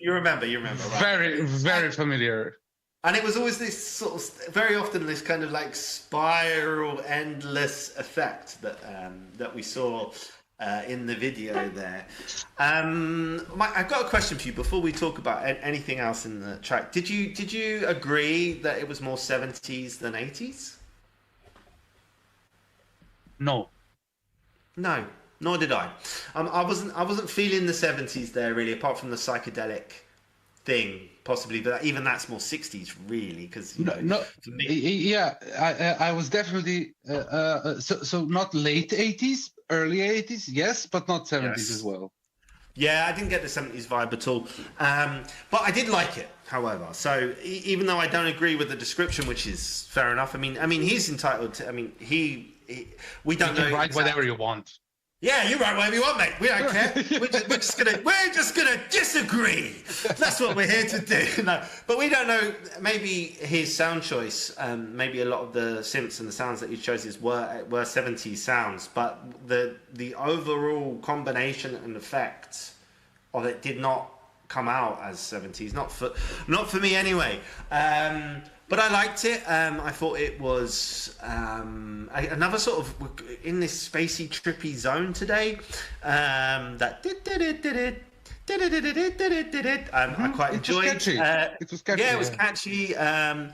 remember, right? Very familiar. And it was always this sort of, very often this kind of like spiral, endless effect that we saw in the video there. I've got a question for you before we talk about anything else in the track. Did you agree that it was more 70s than 80s? No, nor did I. I wasn't feeling the 70s there really, apart from the psychedelic thing possibly, but even that's more 60s really, because for me, yeah, I was definitely so not late 80s, early 80s, yes, but not 70s as well. Yeah, I didn't get the 70s vibe at all, but I did like it, however. So even though I don't agree with the description, which is fair enough, I mean he's entitled to, we don't know, write whatever you want. Yeah, you write whatever you want, mate. We don't care. We're just gonna disagree. That's what we're here to do. No, but we don't know. Maybe his sound choice, maybe a lot of the synths and the sounds that he chooses were 70s sounds, but the overall combination and effect of it did not come out as 70s. Not for me anyway. But I liked it. I thought it was another sort of in this spacey, trippy zone today. That I quite enjoyed. It was catchy. Yeah, it was catchy. I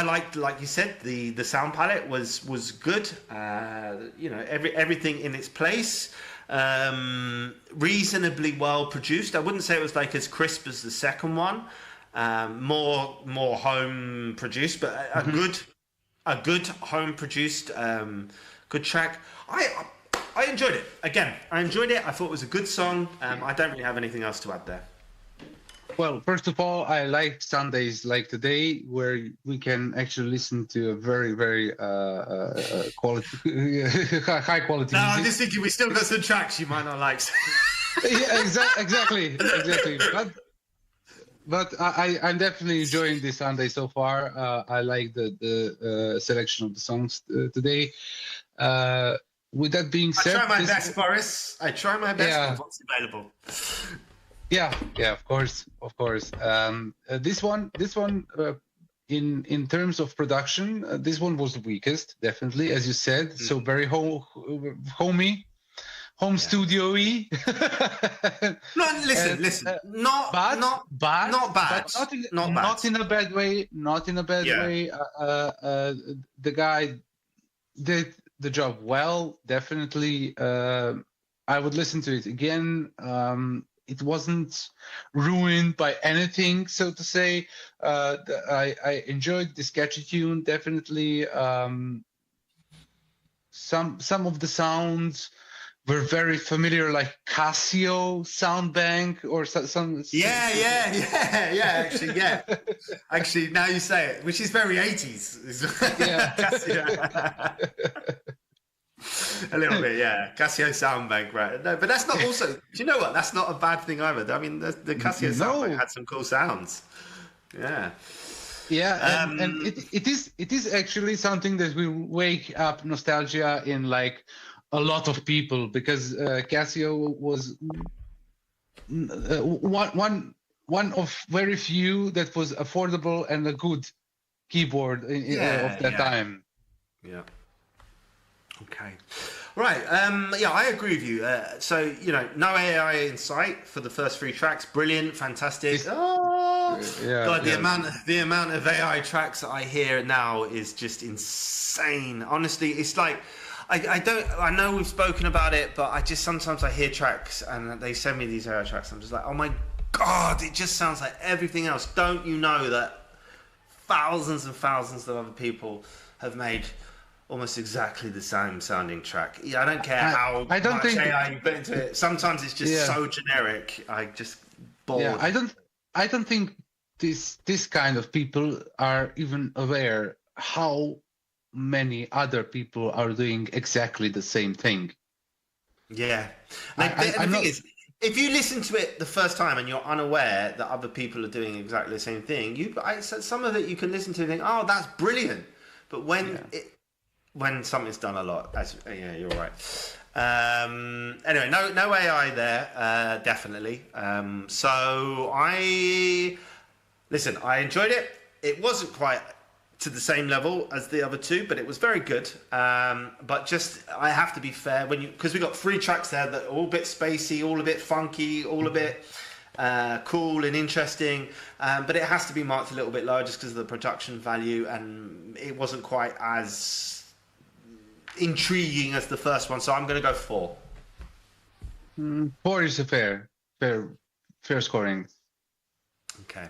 liked, like you said, the sound palette was good. Everything in its place. Reasonably well produced. I wouldn't say it was like as crisp as the second one. More home produced, but a good home produced good track. I enjoyed it. Again, I enjoyed it. I thought it was a good song. I don't really have anything else to add there. Well, first of all, I like Sundays like today, where we can actually listen to a very, very quality, high quality. No, music. I'm just thinking we still got some tracks you might not like. Yeah, exactly. But I'm definitely enjoying this Sunday so far. I like the selection of the songs today. With that being said, I try my best, Boris. I try my best with what's available. Yeah, of course. This one, in terms of production, this one was the weakest, definitely, as you said. So very homey. Home studio-y. No, listen. Not bad. Not in a bad way. The guy did the job well. Definitely. I would listen to it again. It wasn't ruined by anything, so to say. I enjoyed the sketchy tune. Definitely. Some of the sounds were very familiar, like Casio sound bank or some. Yeah. Actually, now you say it, which is very 80s. Yeah. Casio. A little bit, yeah. Casio sound bank, right? No, but that's not also. Do you know what? That's not a bad thing either. I mean, the Casio sound bank had some cool sounds. Yeah. Yeah, and it is actually something that will wake up nostalgia in like a lot of people, because Casio was one of very few that was affordable and a good keyboard of that time. Yeah. Okay. Right. Yeah, I agree with you. So, no AI in sight for the first 3 tracks. Brilliant, fantastic. God, the amount of AI tracks that I hear now is just insane. Honestly, it's like I know we've spoken about it, but sometimes I hear tracks and they send me these AI tracks. I'm just like, oh my God, it just sounds like everything else. Don't you know that thousands and thousands of other people have made almost exactly the same sounding track? Yeah, I don't care how much AI you put into it. Sometimes it's just so generic. I just bored. Yeah, I don't think this kind of people are even aware how many other people are doing exactly the same thing. Yeah. The thing is, if you listen to it the first time and you're unaware that other people are doing exactly the same thing, some of it you can listen to and think, oh, that's brilliant. But when something's done a lot, you're right. Anyway, no AI there, definitely. So I enjoyed it. It wasn't quite to the same level as the other 2, but it was very good. But I have to be fair because we got 3 tracks there that are all a bit spacey, all a bit funky, all a bit cool and interesting. But it has to be marked a little bit lower just because of the production value, and it wasn't quite as intriguing as the first one. So I'm going to go 4. 4 is a fair scoring. Okay,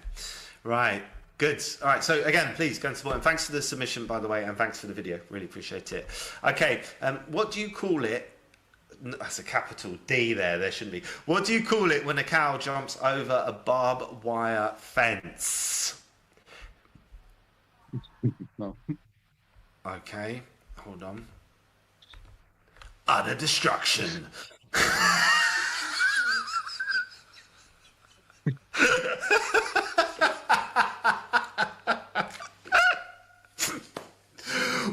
right. Good. All right. So again, please go and support. And thanks for the submission, by the way, and thanks for the video. Really appreciate it. Okay. What do you call it? That's a capital D there. There shouldn't be. What do you call it when a cow jumps over a barbed wire fence? No. Okay. Hold on. Utter destruction.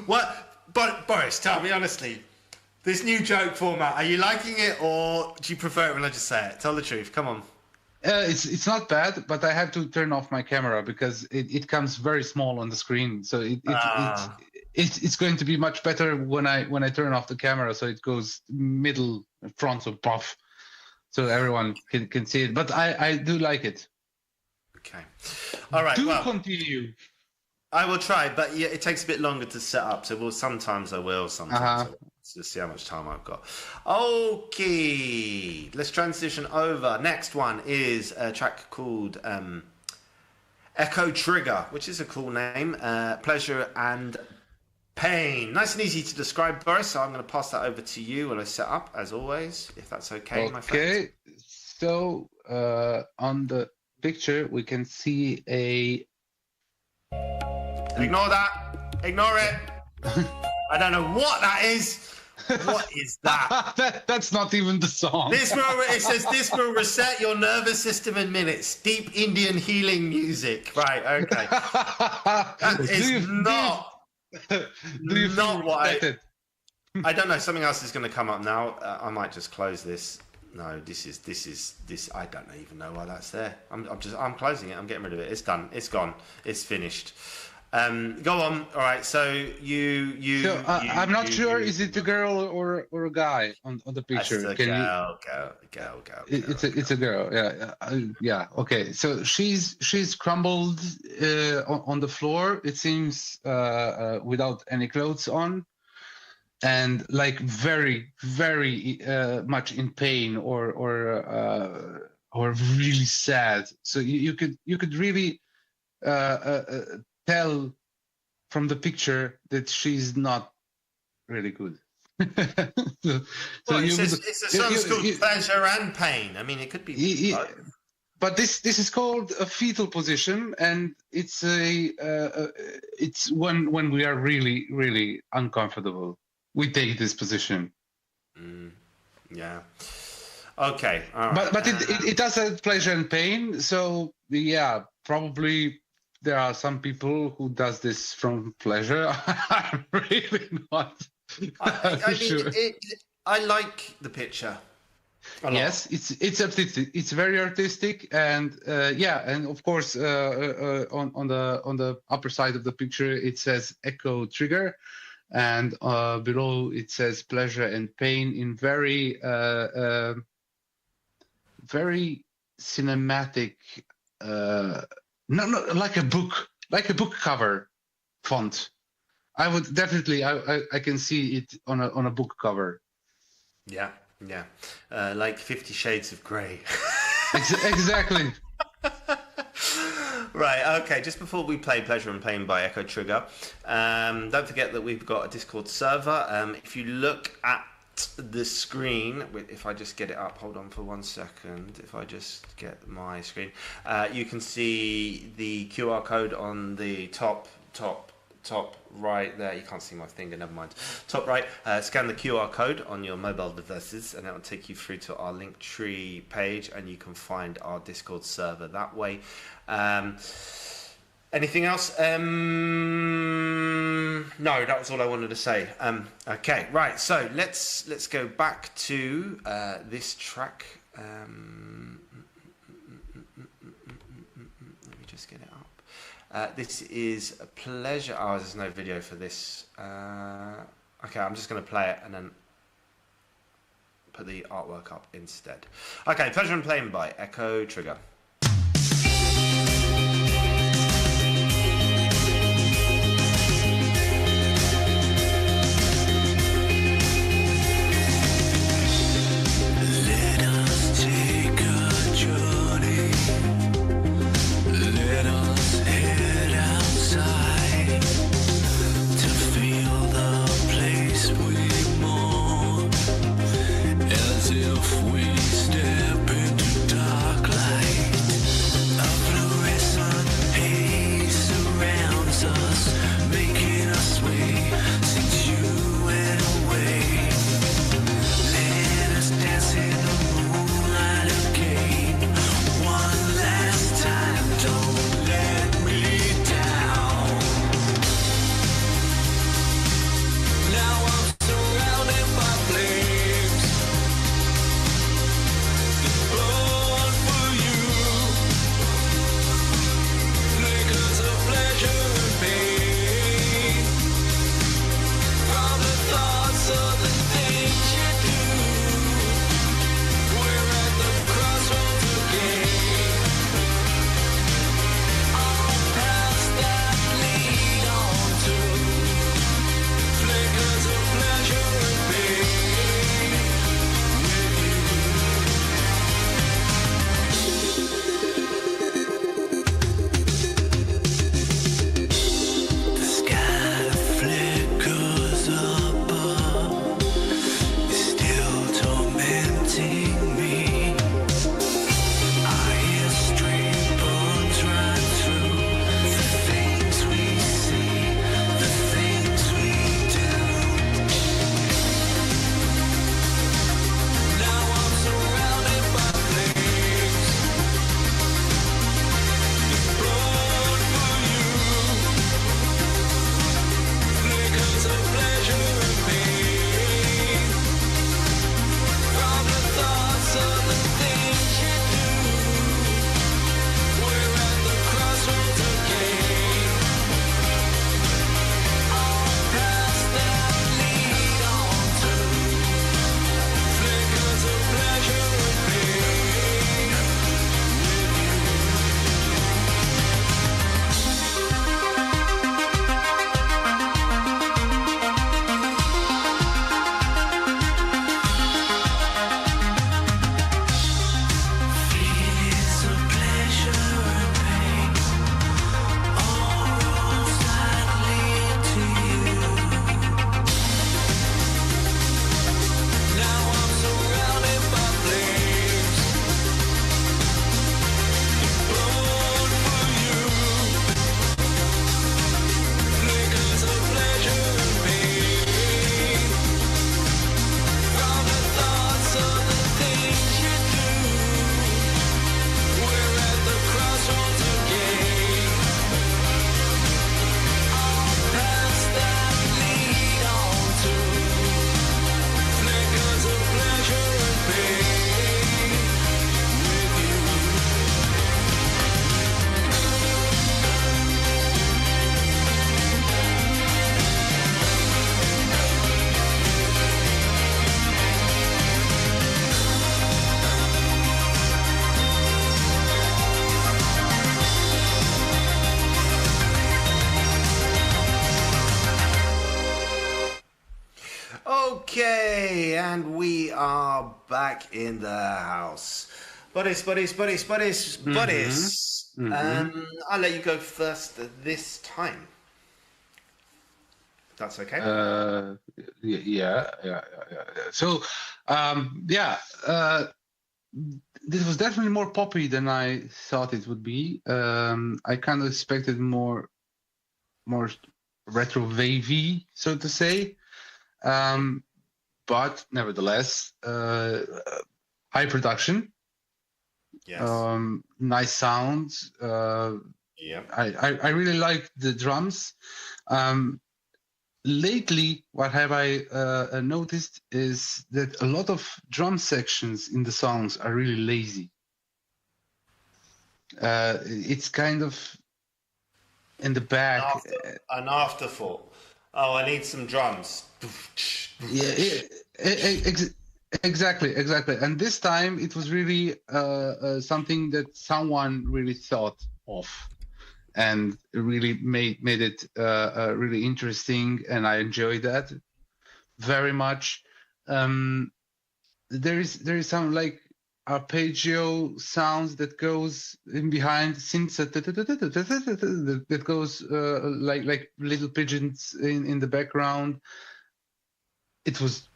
What? But Boris, tell me honestly, this new joke format, are you liking it, or do you prefer it when I just say it? Tell the truth. Come on. It's not bad, but I have to turn off my camera because it comes very small on the screen. So it's going to be much better when I turn off the camera, so it goes middle, front, or buff, so everyone can see it. But I do like it. Okay. All right. Continue. I will try, but yeah, it takes a bit longer to set up. So sometimes I will, sometimes I won't. Just see how much time I've got. Okay, let's transition over. Next one is a track called Echo Trigger, which is a cool name. Pleasure and Pain. Nice and easy to describe, Boris. So I'm going to pass that over to you when I set up, as always, if that's okay, my friend. Okay, so on the picture we can see a... Ignore that. Ignore it. I don't know what that is. What is that? That's not even the song. It says this will reset your nervous system in minutes. Deep Indian healing music. Right, okay. That is not what I don't know. Something else is going to come up now. I might just close this. No, this is. I don't even know why that's there. I'm closing it. I'm getting rid of it. It's done. It's gone. It's finished. Go on. All right. So you. So I'm not sure. Is it a girl or a guy on the picture? It's a girl. It's a girl. Yeah. Yeah. Okay. So she's crumbled on the floor. It seems without any clothes on, and like very much in pain or really sad. So you could really tell from the picture that she's not really good. It's a song called Pleasure and Pain. I mean, it could be. But this is called a fetal position, and it's it's when we are really uncomfortable, we take this position. Yeah. Okay. All right. But it does have pleasure and pain. So yeah, probably. There are some people who does this from pleasure. I'm really not sure. I like the picture. Yes, it's artistic. It's very artistic, and and of course on the upper side of the picture it says Echo Trigger. and below it says pleasure and pain in very very cinematic, no, like a book cover font. I would definitely, I can see it on a book cover. Yeah, like 50 Shades of Grey. Exactly. Right, okay, just before we play Pleasure and Pain by Echo Trigger, don't forget that we've got a Discord server. If you look at the screen, if I just get it up, hold on for 1 second, if I just get my screen, you can see the QR code on the top right there. You can't see my finger, never mind. Top right, scan the QR code on your mobile devices and that will take you through to our Linktree page, and you can find our Discord server that way. Anything else? No, that was all I wanted to say. Okay, right, so let's go back to this track. Let me just get it up. This is a Pleasure. Oh, there's no video for this. Okay, I'm just going to play it and then put the artwork up instead. Okay, Pleasure and Pain by Echo Trigger. If we step into dark light, Okay, and we are back in the house. Boris. I'll let you go first this time. That's okay. Yeah. So, this was definitely more poppy than I thought it would be. I kind of expected more retro wavy, so to say. But nevertheless, high production. Yes. Nice sounds. Yeah. I really like the drums. Lately, what have I noticed is that a lot of drum sections in the songs are really lazy. It's kind of in the back. An afterthought. Oh, I need some drums. Exactly. And this time it was really something that someone really thought of. And really made it really interesting, and I enjoyed that very much. There is some like arpeggio sounds that goes in behind synths that goes like little pigeons in the background. It was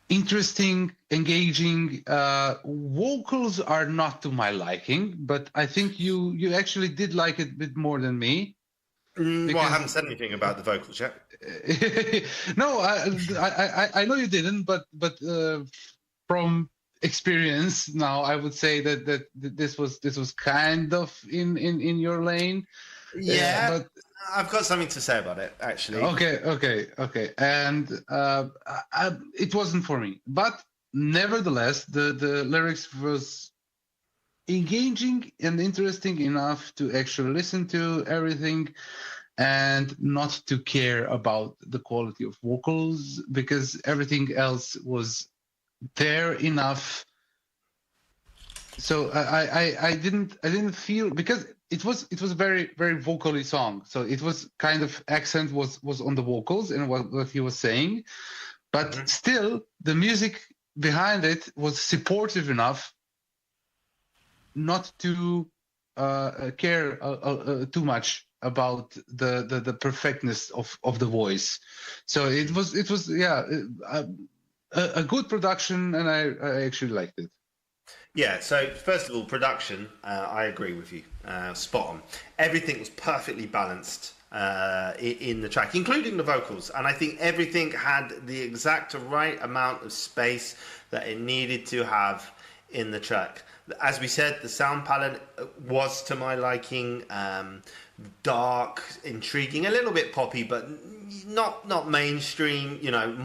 interesting, engaging. Vocals are not to my liking, but I think you actually did like it a bit more than me. Well, I haven't said anything about the vocals yet. No, I know you didn't, but from experience now, I would say that this was kind of in your lane. Yeah, but I've got something to say about it, actually. Okay. And it wasn't for me. But nevertheless, the lyrics was engaging and interesting enough to actually listen to everything and not to care about the quality of vocals, because everything else was there enough. So I didn't feel, because it was a very, very vocally song. So it was kind of accent was on the vocals and what he was saying, but still the music behind it was supportive enough not to care too much about the perfectness of the voice. So it was a good production, and I actually liked it. Yeah, so first of all, production, I agree with you, spot on. Everything was perfectly balanced in the track, including the vocals, and I think everything had the exact right amount of space that it needed to have in the track. As we said, the sound palette was to my liking, dark, intriguing, a little bit poppy, but not mainstream,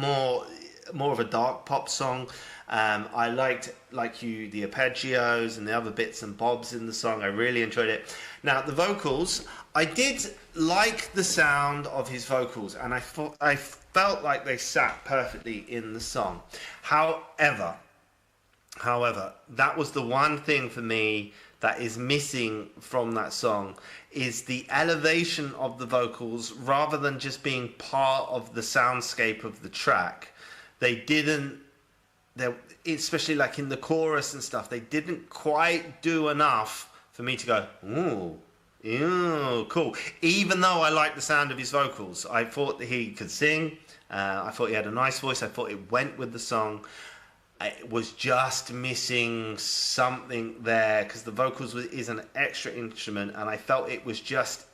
more of a dark pop song. I liked, like you, the arpeggios and the other bits and bobs in the song. I really enjoyed it. Now, the vocals, I did like the sound of his vocals, and I felt like they sat perfectly in the song. However, that was the one thing for me that is missing from that song, is the elevation of the vocals. Rather than just being part of the soundscape of the track, especially like in the chorus and stuff, they didn't quite do enough for me to go, ooh, cool. Even though I liked the sound of his vocals, I thought that he could sing. I thought he had a nice voice. I thought it went with the song. It was just missing something there, because the vocals is an extra instrument, and I felt it was just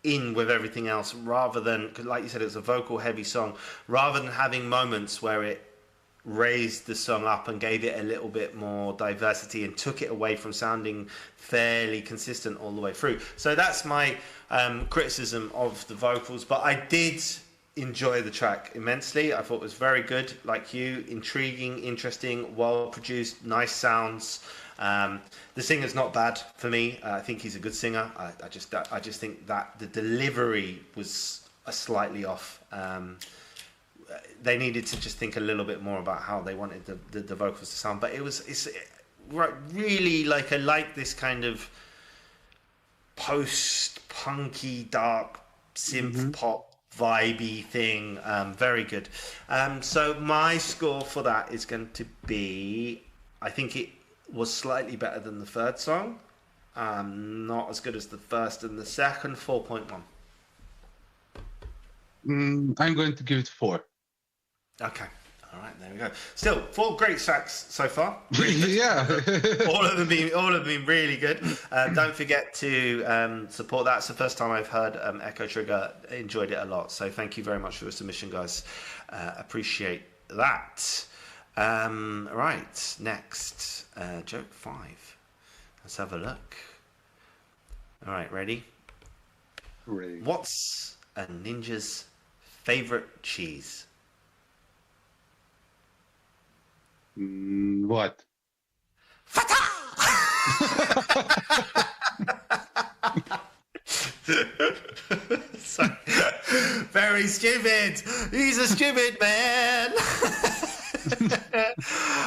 in with everything else, rather than, cause like you said, it was a vocal heavy song, rather than having moments where it raised the song up and gave it a little bit more diversity and took it away from sounding fairly consistent all the way through. So that's my criticism of the vocals, but I did enjoy the track immensely. I thought it was very good, like you, intriguing, interesting, well produced, nice sounds. The singer's not bad for me. I think he's a good singer. I just think that the delivery was slightly off. They needed to just think a little bit more about how they wanted the vocals to sound. But it's really like, I like this kind of post-punky, dark synth pop vibey thing. Very good. So my score for that is going to be, I think it was slightly better than the third song. Not as good as the first and the second. 4.1. I'm going to give it 4. Okay. All right, there we go. Still, 4 great tracks so far. Yeah. all of them been really good. Don't forget to support that. It's the first time I've heard Echo Trigger. Enjoyed it a lot. So thank you very much for your submission, guys. Appreciate that. Right, next, joke 5. Let's have a look. All right, ready? Ready. What's a ninja's favorite cheese? What? Sorry. Very stupid. He's a stupid man.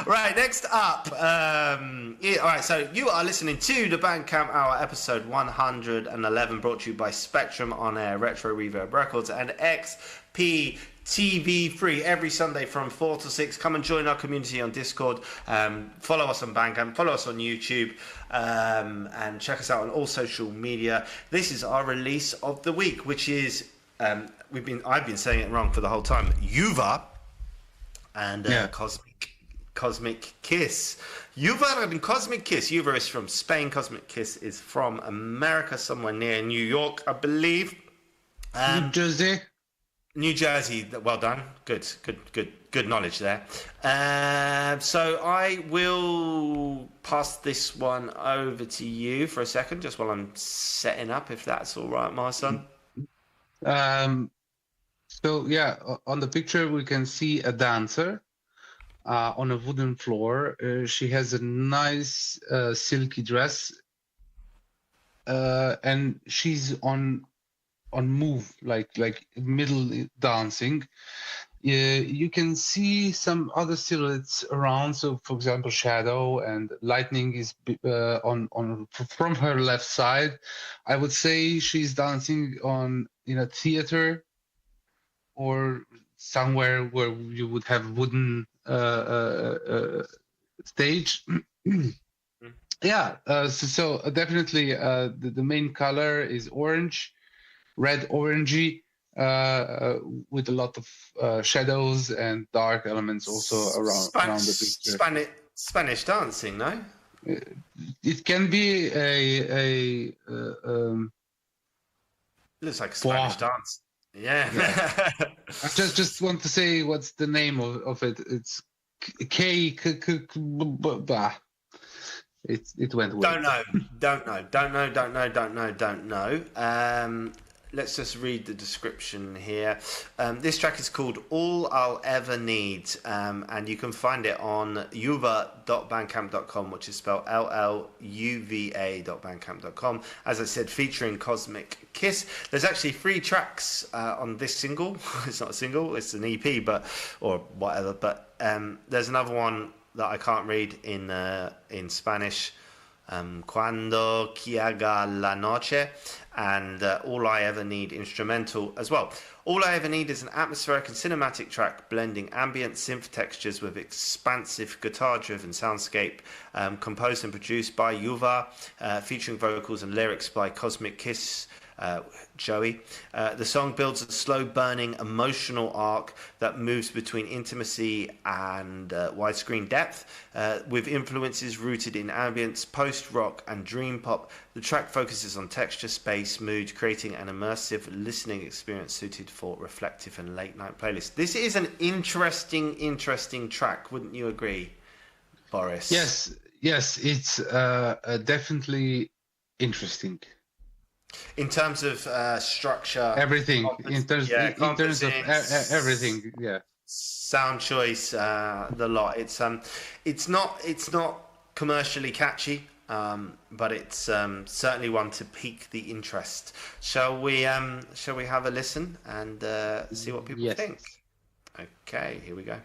Right, next up. All right, so you are listening to the Bandcamp Hour, episode 111, brought to you by Spectrum On Air, Retro Reverb Records, and XP TV3 every Sunday from 4 to 6. Come and join our community on Discord. Follow us on Bandcamp, follow us on YouTube, and check us out on all social media. This is our release of the week, which is I've been saying it wrong for the whole time. Yuva and Cosmic Kiss. Yuva and Cosmic Kiss. Yuva is from Spain. Cosmic Kiss is from America, somewhere near New York, I believe. New Jersey. New Jersey. Well done. Good knowledge there. So I will pass this one over to you for a second, just while I'm setting up, if that's all right, my son. So yeah, on the picture we can see a dancer on a wooden floor. She has a nice silky dress, and she's on move, like middle dancing. You can see some other silhouettes around. So, for example, shadow and lightning is on from her left side. I would say she's dancing in a theater or somewhere where you would have wooden stage. Yeah, so definitely the main color is orange, red orangey, with a lot of shadows and dark elements also around the picture. Spanish dancing, no? It can be a looks like a Spanish dance. Yeah. I just want to say what's the name of it. It's K. It went weird. Don't know. Let's just read the description here. This track is called All I'll Ever Need, and you can find it on yuva.bandcamp.com, which is spelled LLUVA.bandcamp.com. As I said, featuring Cosmic Kiss. There's actually 3 tracks on this single. It's not a single, it's an EP, or whatever. But there's another one that I can't read in Spanish. Cuando Quiaga la Noche, and All I Ever Need instrumental as well. All I Ever Need is an atmospheric and cinematic track blending ambient synth textures with expansive guitar-driven soundscape, composed and produced by Yuva, featuring vocals and lyrics by Cosmic Kiss, Joey. The song builds a slow-burning emotional arc that moves between intimacy and widescreen depth, with influences rooted in ambience, post-rock and dream pop. The track focuses on texture, space, mood, creating an immersive listening experience suited for reflective and late-night playlists. This is an interesting track, wouldn't you agree, Boris? Yes, it's definitely interesting. In terms of structure, everything. In terms of everything, yeah. Sound choice, the lot. It's not commercially catchy, but it's certainly one to pique the interest. Shall we have a listen and see what people think? Okay, here we go.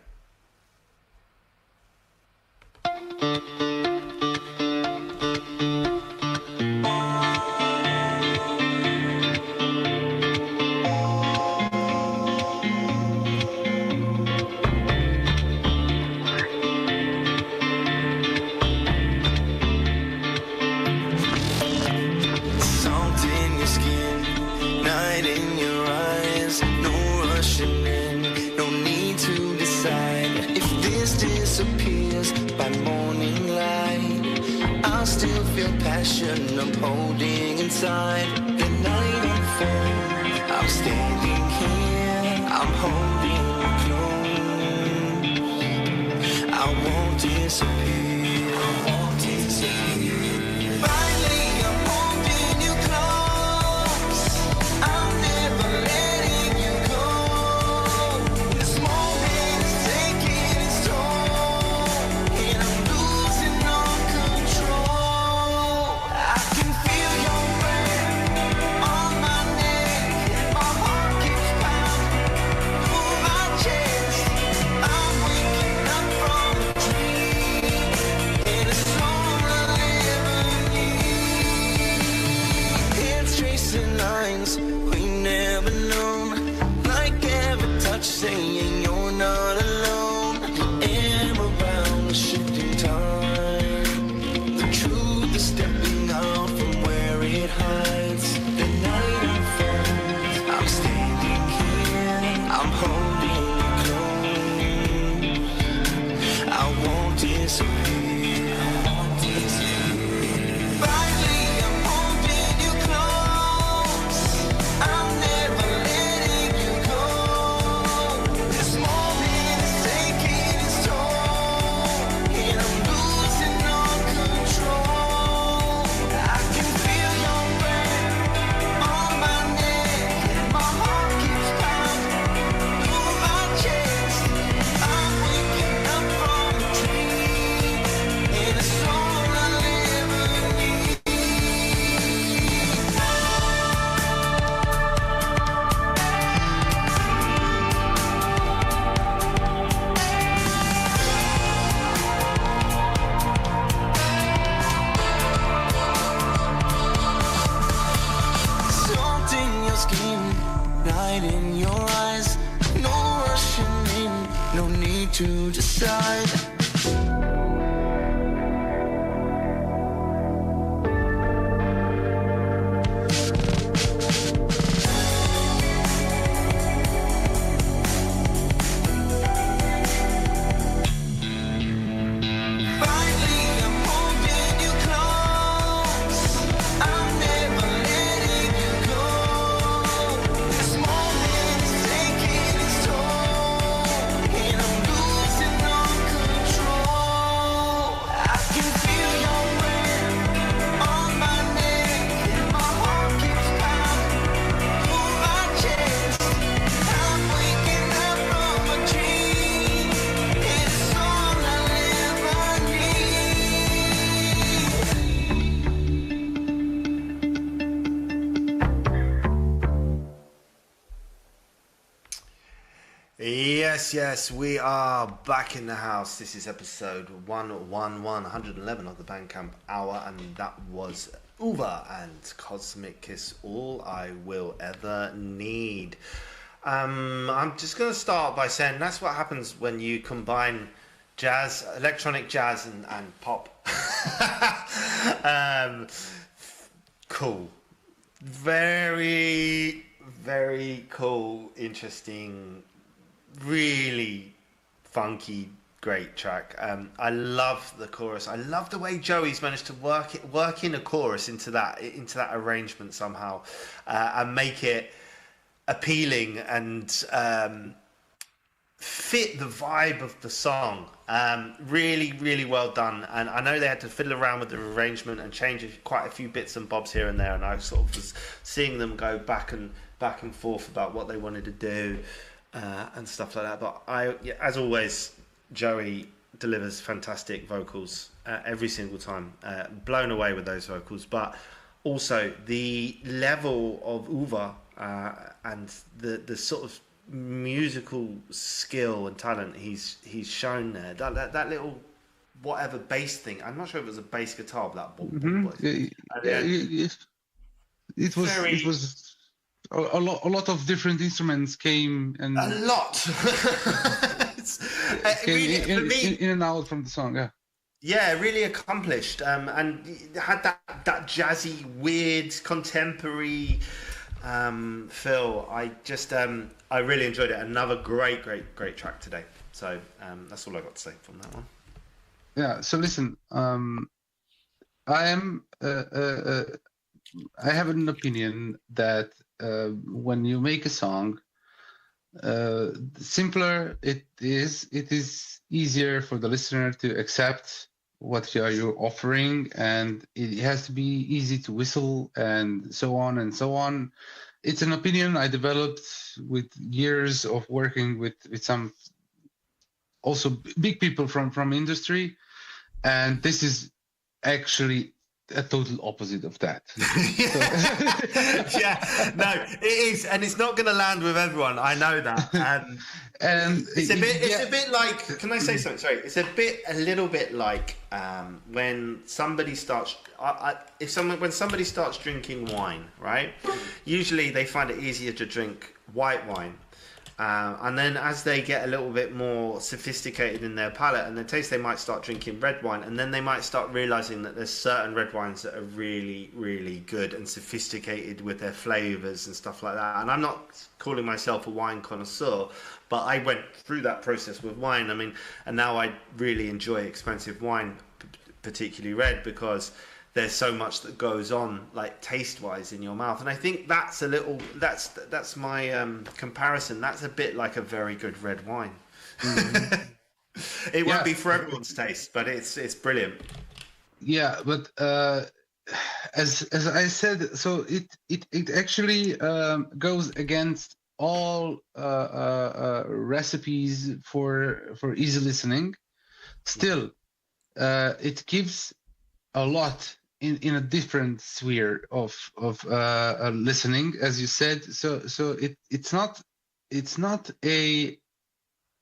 holding inside. The night unfolds. I'm standing here. I'm holding you close. I won't disappear. I won't disappear. Finally, I'm holding you close. I'm never letting you go. This moment is taking its toll, and I'm losing all control. I can feel your breath on my neck. My heart keeps pounding through my chest. I'm waking up from a dream, and it's all I'll ever need. Hands tracing lines we never known, like every touch saying you're not alone. The air around the shifting time. The truth is stepping out from where it hides. The night unfolds. I'm standing here. I'm holding you close. I won't disappear. I won't disappear. Finally, I'm holding you close. I'm never letting you go. This moment is taking its toll, and I'm losing all control. I can feel your breath on my neck. My heart keeps pounding through my chest. I'm waking up from a dream, and it's all I'll ever need. Salt in your skin, night in your eyes. No rushing in, no need to decide. Finally, I'm holding you close. I'm never letting you go. This moment is taking its toll, and I'm losing all control. I can feel your breath on my neck. My heart keeps pounding through my chest. I'm waking up from a dream. It's all I'll ever need. Yes, we are back in the house. This is episode 111 of the Bandcamp Hour, and that was Uva and Cosmic Kiss, All I Will Ever Need. I'm just going to start by saying that's what happens when you combine jazz, electronic jazz and pop. Cool. Very, very cool, interesting, really funky, great track. I love the chorus. I love the way Joey's managed to work in a chorus into that arrangement somehow, and make it appealing and fit the vibe of the song. Really, really well done. And I know they had to fiddle around with the arrangement and change quite a few bits and bobs here and there. And I sort of was seeing them go back and forth about what they wanted to do and stuff like that. But as always, Joey delivers fantastic vocals every single time. Blown away with those vocals. But also the level of Uva and the sort of musical skill and talent he's shown there. That little whatever bass thing. I'm not sure if it was a bass guitar, but that it was a lot of different instruments came and a lot. Really, for me, in and out from the song. Yeah, really accomplished, and had that jazzy, weird, contemporary feel. I just I really enjoyed it. Another great track today. So that's all I got to say from that one. Yeah. So listen, I am an opinion that when you make a song, simpler it is easier for the listener to accept what you're offering, and it has to be easy to whistle and so on and so on. It's an opinion I developed with years of working with some also big people from industry, and this is actually a total opposite of that. Yeah, no, it is, and it's not going to land with everyone. I know that, and it's a bit like. Can I say something? Sorry, it's a little bit like when somebody starts. When somebody starts drinking wine, right? Usually they find it easier to drink white wine. And then as they get a little bit more sophisticated in their palate and their taste, they might start drinking red wine, and then they might start realizing that there's certain red wines that are really, really good and sophisticated with their flavors and stuff like that. And I'm not calling myself a wine connoisseur, but I went through that process with wine. I mean, and now I really enjoy expensive wine, particularly red, because there's so much that goes on, like taste-wise, in your mouth, and I think that's a little. That's my comparison. That's a bit like a very good red wine. Mm-hmm. It won't be for everyone's taste, but it's brilliant. Yeah, but as I said, so it actually goes against all recipes for easy listening. Still, it gives a lot in a different sphere of listening, as you said. So it's not a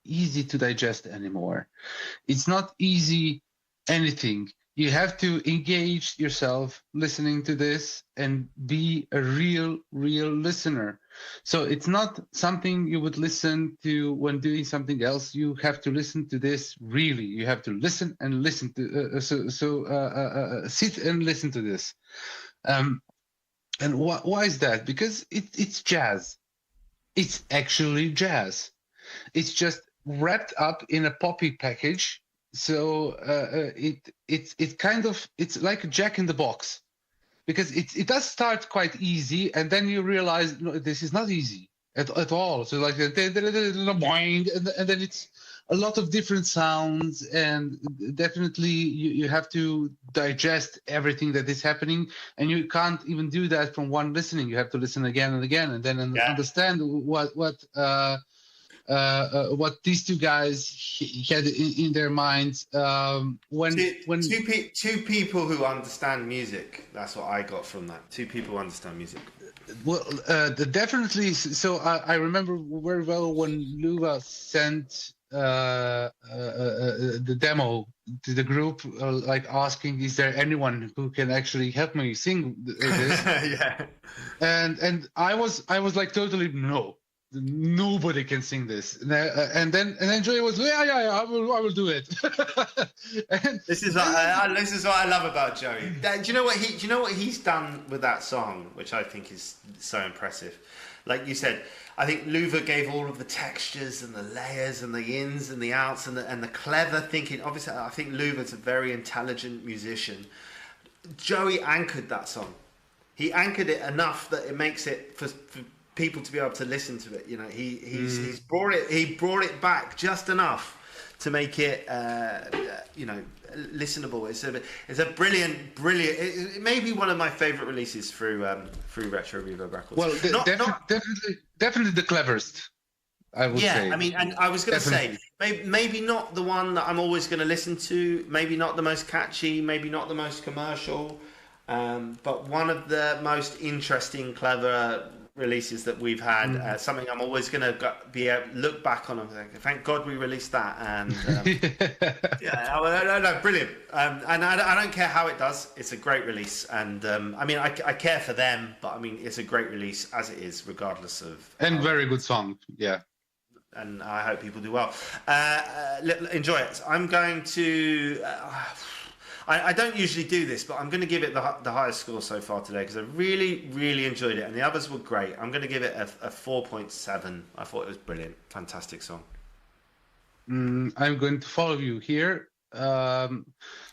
easy to digest anymore. It's not easy anything. You have to engage yourself listening to this and be a real listener. So it's not something you would listen to when doing something else. You have to listen to this really. You have to listen and listen to sit and listen to this. And why is that? Because it's jazz. It's actually jazz. It's just wrapped up in a poppy package. So it's like a Jack in the Box. Because it does start quite easy, and then you realize, no, this is not easy at all. So like, and then it's a lot of different sounds, and definitely you have to digest everything that is happening, and you can't even do that from one listening. You have to listen again and again, and then understand what these two guys had in their minds when two people who understand music. That's what I got from that. Two people who understand music. Well, definitely. So I remember very well when Luva sent the demo to the group, like asking, "Is there anyone who can actually help me sing this?" Yeah. And I was like, totally no. Nobody can sing this, and then Joey was, yeah, I will do it. And this is what I love about Joey. Do you know what he's done with that song, which I think is so impressive? Like you said, I think Luva gave all of the textures and the layers and the ins and the outs and the clever thinking. Obviously, I think Luva's a very intelligent musician. Joey anchored that song. He anchored it enough that it makes it for people to be able to listen to it. You know, he's brought it back just enough to make it listenable. It's a brilliant. It may be one of my favorite releases through Retro Reverb Records. Well, definitely the cleverest, I would say. Yeah, I mean, and I was going to say maybe not the one that I'm always going to listen to. Maybe not the most catchy. Maybe not the most commercial. But one of the most interesting, clever releases that we've had, something I'm always going to be able to look back on and think, thank God we released that. And no, brilliant. And I don't care how it does. It's a great release. And I mean, I care for them, but I mean, it's a great release as it is, regardless of. And very good song. Yeah. And I hope people do well. Enjoy it. I'm going to. I don't usually do this, but I'm going to give it the highest score so far today because I really, really enjoyed it, and the others were great. I'm going to give it a 4.7. I thought it was brilliant, fantastic song. I'm going to follow you here.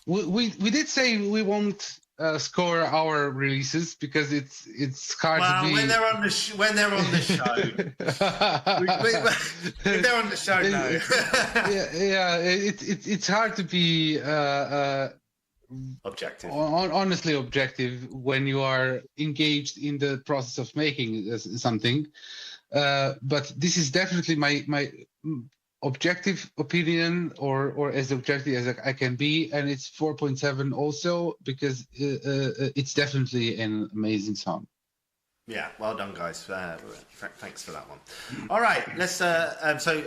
We did say we won't score our releases because it's hard to be. When they're on the show, if they're on the show, no. It's hard to be objective. Honestly objective when you are engaged in the process of making something. But this is definitely my objective opinion, or as objective as I can be, and it's 4.7 also because it's definitely an amazing song. Yeah, well done, guys. Thanks for that one. All right, let's. So,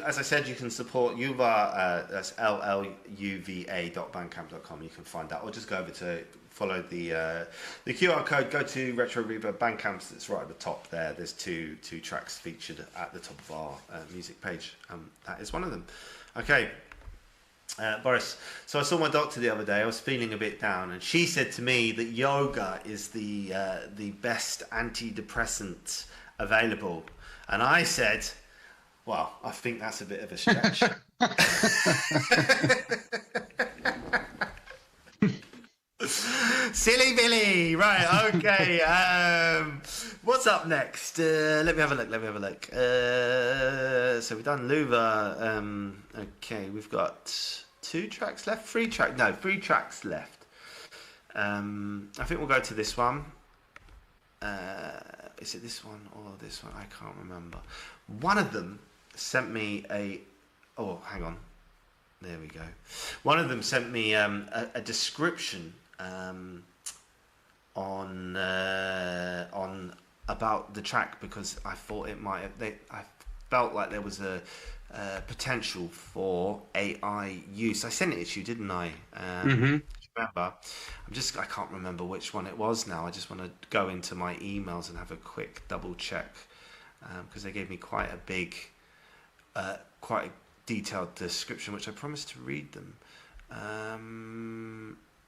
as I said, you can support Luva. That's LLUVA.bandcamp.com. You can find that, or just go over to follow the QR code. Go to Retro Reverb Bandcamp. It's right at the top there. There's two tracks featured at the top of our music page. That is one of them. Okay. Boris, so I saw my doctor the other day. I was feeling a bit down, and she said to me that yoga is the best antidepressant available. And I said, well, I think that's a bit of a stretch. Silly Billy, right? Okay. What's up next? Let me have a look. So we've done Luva. Okay, we've got 3 tracks left. 3 tracks left. I think we'll go to this one. Is it this one or this one? I can't remember. One of them sent me a. Oh, hang on. There we go. One of them sent me a description on about the track, because I thought it might have. I felt like there was a potential for AI use. I sent it to you, didn't I? Remember? I can't remember which one it was now. I just want to go into my emails and have a quick double check, because they gave me quite a big, quite a detailed description, which I promised to read them.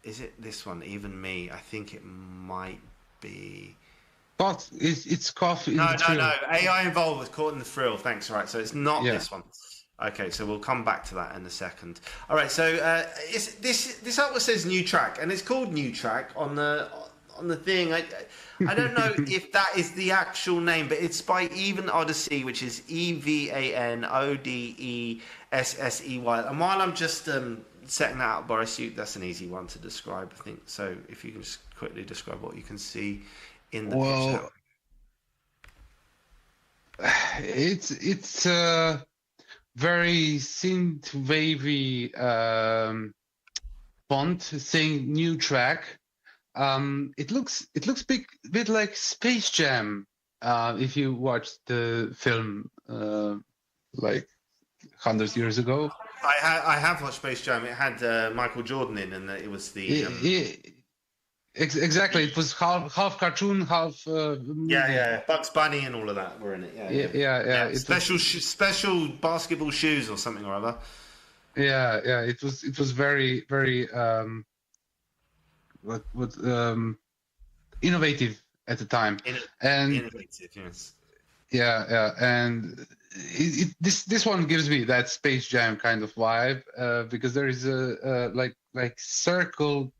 Is it this one? Even Me? I think it might be. But it's coffee. No. AI involved with Caught in the Thrill. Thanks. Right. So it's not this one. Okay. So we'll come back to that in a second. All right. So this artwork says new track, and it's called new track on the thing. I don't know if that is the actual name, but it's by Even Odyssey, which is EVANODESSEY. And while I'm just setting that out, Boris, that's an easy one to describe, I think. So if you can just quickly describe what you can see in the picture. It's very synth-wavy font saying new track. It looks bit like Space Jam if you watched the film like 100 years ago. I have watched Space Jam. It had Michael Jordan in, and it was the exactly. It was half cartoon, half movie. Yeah. Bugs Bunny and all of that were in it. Yeah. Special basketball shoes or something or other. Yeah. It was very innovative at the time. Innovative, yes. Yeah, and this one gives me that Space Jam kind of vibe, because there is a like circle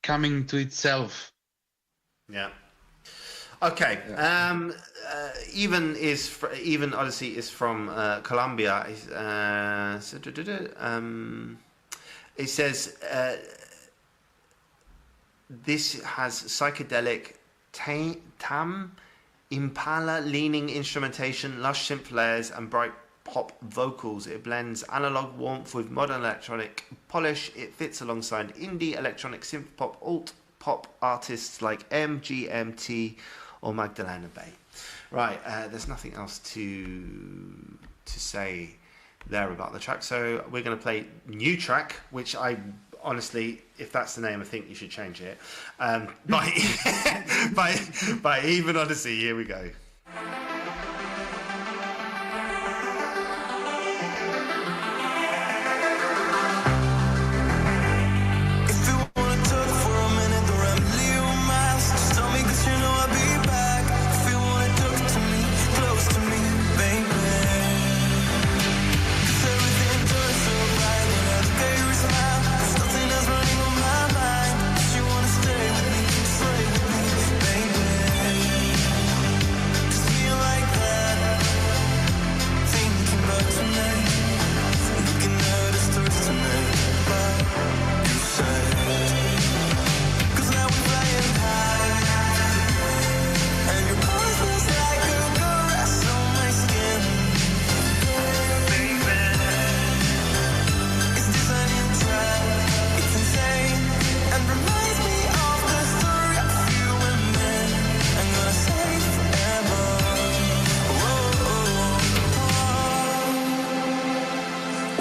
coming to itself. Yeah. Okay. Yeah. Even Odyssey is from Colombia. It says this has psychedelic tam Impala leaning instrumentation, lush synth layers, and bright pop vocals. It blends analog warmth with modern electronic polish. It fits alongside indie electronic synth pop, alt pop artists like MGMT or Magdalena Bay. Right, there's nothing else to say there about the track. So we're going to play new track, which I honestly, if that's the name, I think you should change it. By Even Odyssey. Here we go. Stay with me.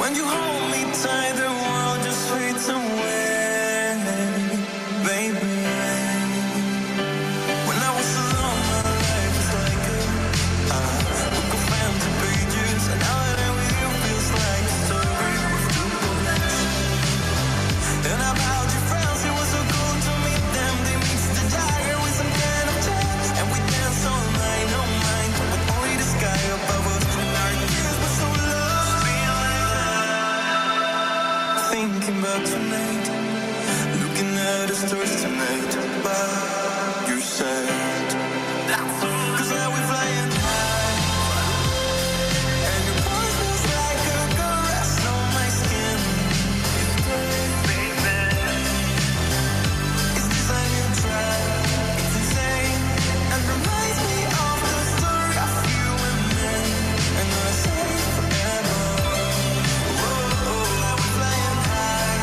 When you hold me tight, the world just fades away, baby. When I was alone, my life was like a book of empty pages, and now that I'm with you feels like a story with two books. And about your friends, it was so cool to meet them. They mixed the dagger with some kind of chat, and we danced all night, no mind, but only the sky above us. And our years were so low. Thinking about tonight, looking at the stars tonight, by your side. 'Cause now we're flying high, and your voice feels like a caress on my skin. Baby, is this a new track? It's insane, and reminds me of the story of you and me, and I say forever. Now we're flying high,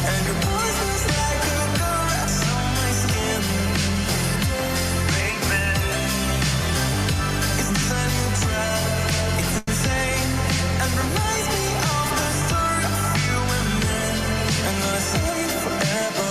and your voice feels like a caress on my skin. Baby, is this a new track? It's insane, and reminds me of the story of you and me, and I say forever.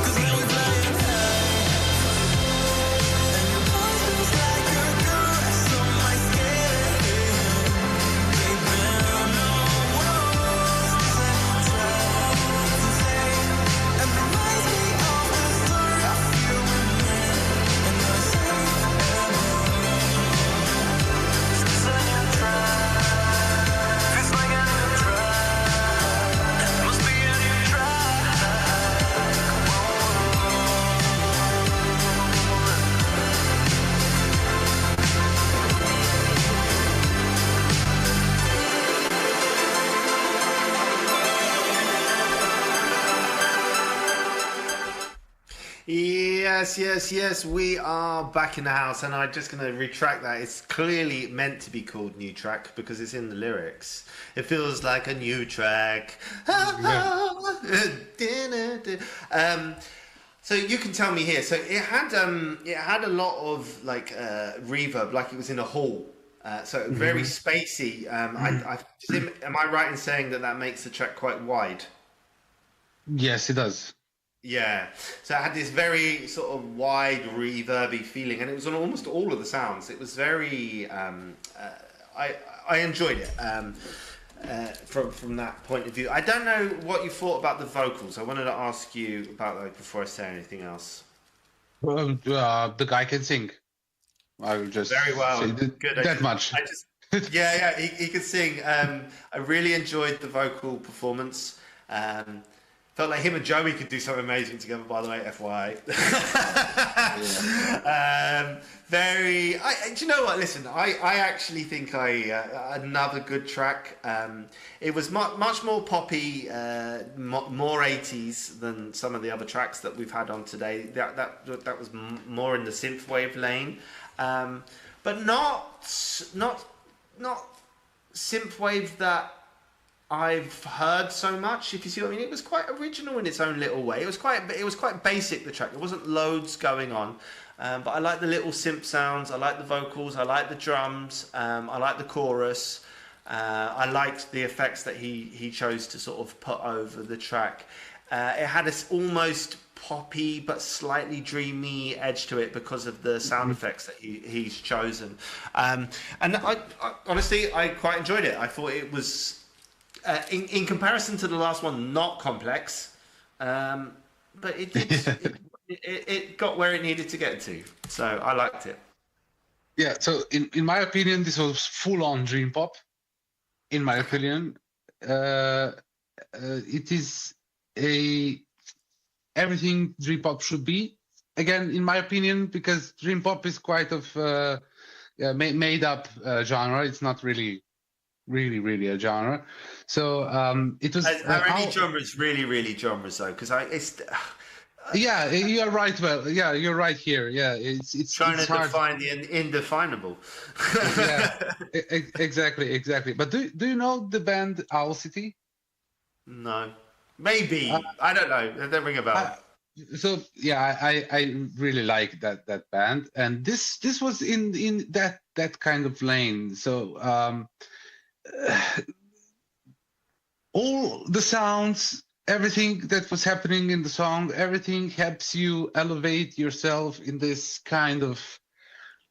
Cause now we're flying high, and your voice feels like a caress on my skin. Baby, no, is this a new track? It's insane, and reminds me of the story of you and me, and I say forever. Is this a new track? Feels like a new track. Must be a new track. Yes, we are back in the house, and I'm just going to retract that. It's clearly meant to be called New Track because it's in the lyrics. It feels like a new track. So you can tell me here. So it had a lot of like reverb, like it was in a hall. So very spacey. Am I right in saying that makes the track quite wide? Yes, it does. Yeah, so it had this very sort of wide, reverby feeling, and it was on almost all of the sounds. It was very, I enjoyed it from that point of view. I don't know what you thought about the vocals. I wanted to ask you about that before I say anything else. Well, the guy can sing. I will just Very well. say Good. that much. He could sing. I really enjoyed the vocal performance. Felt like him and Joey could do something amazing together, by the way, FYI. Do you know what? Listen, I actually think another good track. It was much more poppy, more 80s than some of the other tracks that we've had on today. That was more in the synthwave lane, but not synthwave that I've heard so much, if you see what I mean. It was quite original in its own little way. It was quite basic, the track. There wasn't loads going on, but I like the little synth sounds. I like the vocals. I like the drums. I like the chorus. I liked the effects that he chose to sort of put over the track. It had this almost poppy but slightly dreamy edge to it because of the sound effects that he's chosen. And I honestly, I quite enjoyed it. I thought it was, in comparison to the last one, not complex, but it got where it needed to get to. So I liked it. Yeah, so in my opinion, this was full-on dream pop. In my opinion, it is everything dream pop should be. Again, in my opinion, because dream pop is quite of made up genre. It's not really a genre. So it was. Are any genres really genres though? Because Yeah, you're right. Well, yeah, you're right here. Yeah, it's Trying it's to hard. define the indefinable. Yeah, exactly. But do you know the band Owl City? No, maybe I don't know. It don't ring a bell. So yeah, I really like that band, and this was in that kind of lane. So all the sounds, everything that was happening in the song, everything helps you elevate yourself in this kind of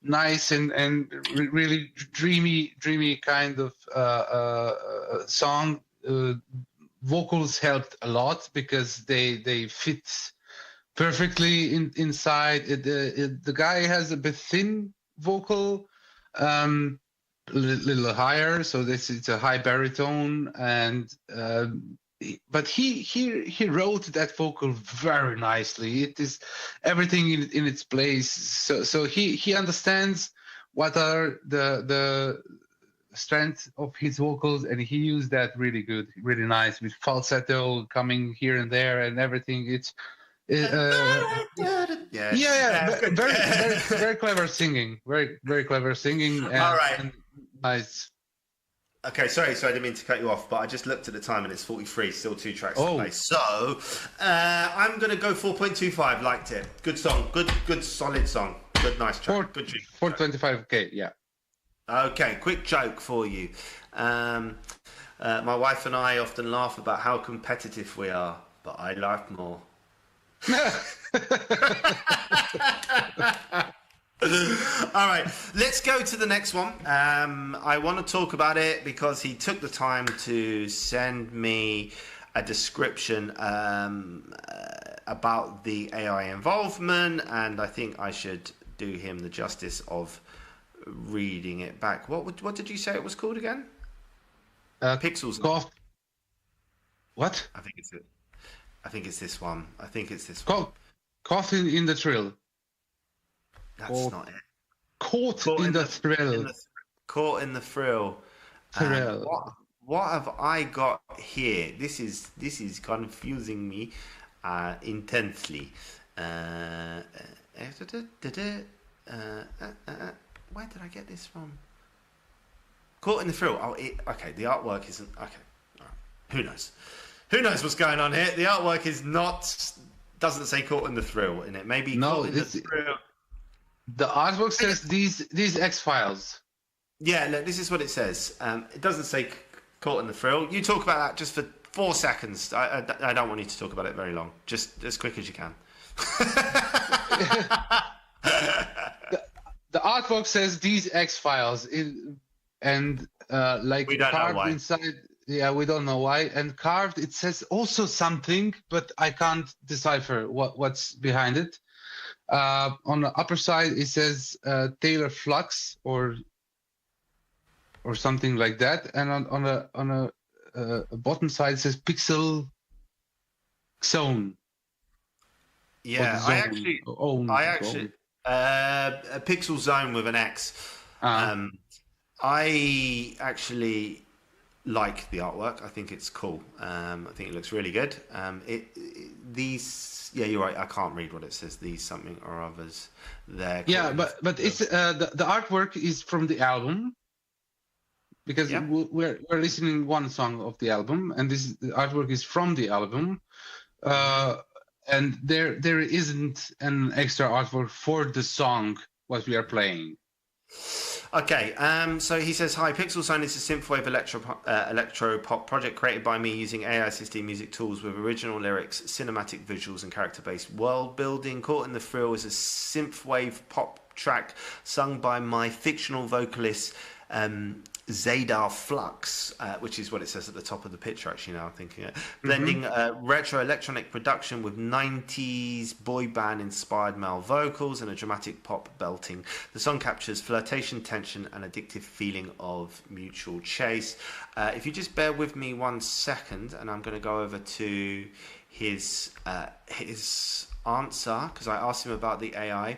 nice and really dreamy kind of song. Vocals helped a lot because they fit perfectly inside. The guy has a bit thin vocal, little higher, so this is a high baritone, and but he wrote that vocal very nicely. It is everything in its place. So he understands what are the strength of his vocals, and he used that really good, really nice, with falsetto coming here and there and everything. It's very clever singing, very clever singing. And, all right, and nice. Okay, sorry, I didn't mean to cut you off, but I just looked at the time and it's 43, still 2 tracks to play. So I'm going to go 4.25. Liked it. Good song, good solid song, good nice track, good tune. 425k, yeah. Okay, quick joke for you. My wife and I often laugh about how competitive we are, but I laugh more. All right, let's go to the next one. I want to talk about it because he took the time to send me a description about the AI involvement, and I think I should do him the justice of reading it back. What did you say it was called again? Pixels. What? I think it's it. I think it's this one. Coffin in the Thrill. That's not it. Caught in the Thrill. Caught in the Thrill. What have I got here? This is confusing me intensely. Where did I get this from? Caught in the Thrill. Okay. The artwork isn't okay. All right. Who knows? Who knows what's going on here? The artwork doesn't say Caught in the Thrill in it. Maybe Caught in the Thrill. The artwork says these X-Files. Yeah, look, this is what it says. It doesn't say Caught in the Thrill. You talk about that just for 4 seconds. I don't want you to talk about it very long. Just as quick as you can. The artwork says these X-Files, and like we don't carved know why. inside. Yeah, we don't know why. And carved, it says also something, but I can't decipher what's behind it. On the upper side, it says Taylor Flux or something like that, and on a bottom side it says Pixel Zone. Yeah, Zone. I actually a Pixel Zone with an X. I actually like the artwork. I think it's cool. I think it looks really good. Yeah, you're right. I can't read what it says. These something or others. There. Yeah, but it's the artwork is from the album, because we're listening one song of the album, and the artwork is from the album, and there isn't an extra artwork for the song what we are playing. Okay, so he says, hi, Pixel Zone is a synthwave electro pop project created by me using AI-assisted music tools with original lyrics, cinematic visuals, and character-based world building. Caught in the Thrill is a synthwave pop track sung by my fictional vocalist, Zadar Flux, which is what it says at the top of the picture, actually, now I'm thinking it. Blending retro electronic production with 90s boy band inspired male vocals and a dramatic pop belting. The song captures flirtation, tension, and addictive feeling of mutual chase. If you just bear with me 1 second, and I'm going to go over to his answer, because I asked him about the AI.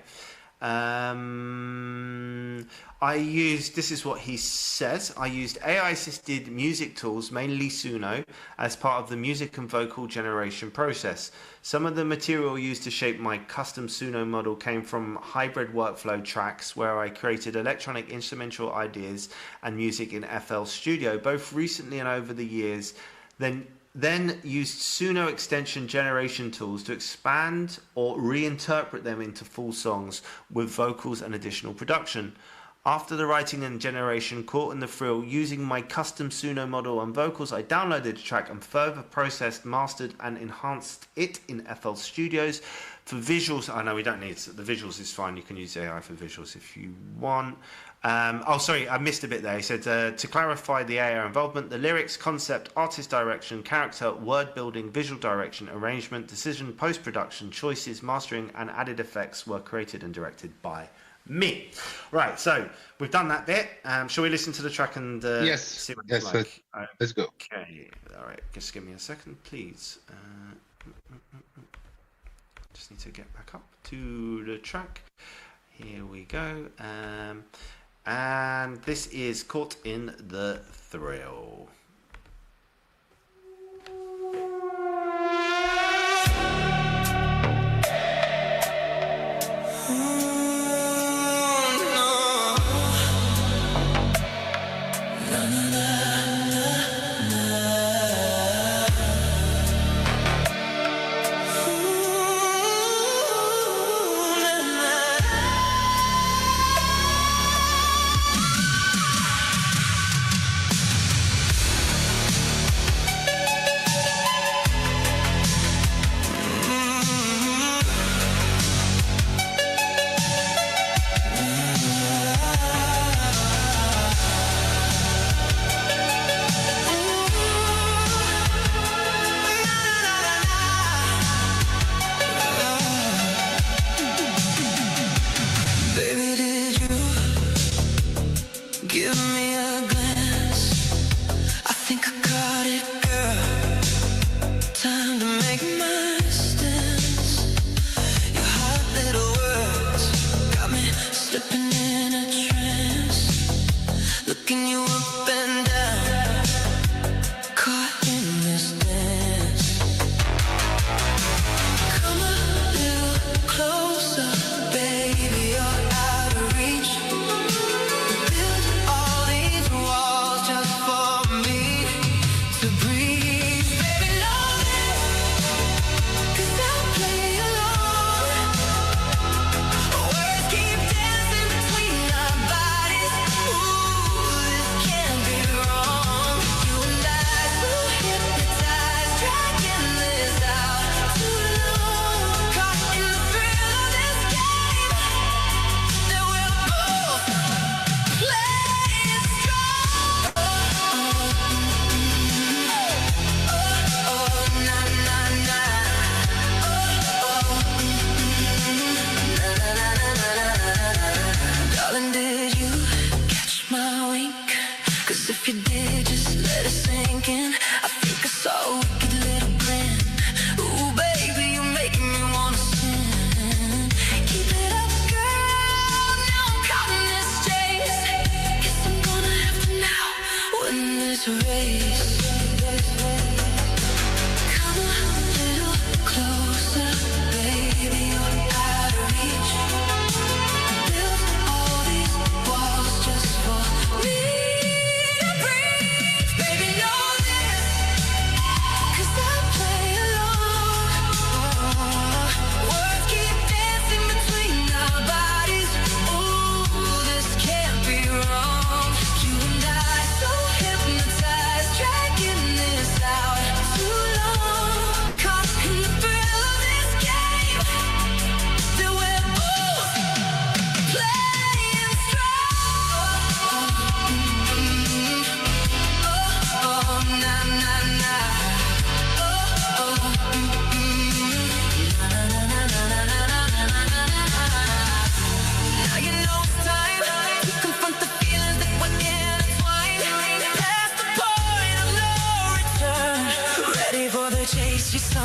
This is what he says, I used AI-assisted music tools, mainly Suno, as part of the music and vocal generation process. Some of the material used to shape my custom Suno model came from hybrid workflow tracks where I created electronic instrumental ideas and music in FL Studio, both recently and over the years. Then used Suno extension generation tools to expand or reinterpret them into full songs with vocals and additional production. After the writing and generation caught in the thrill, using my custom Suno model and vocals, I downloaded the track and further processed, mastered and enhanced it in FL Studios. For visuals, I know we don't need the visuals is fine. You can use AI for visuals if you want. Sorry, I missed a bit there. He said, to clarify the AI involvement, the lyrics, concept, artist direction, character, word building, visual direction, arrangement, decision, post-production, choices, mastering, and added effects were created and directed by me. Right, so we've done that bit. Shall we listen to the track and see what it's like? Let's go. Okay, all right, just give me a second, please. Just need to get back up to the track. Here we go. And this is Caught in the Thrill.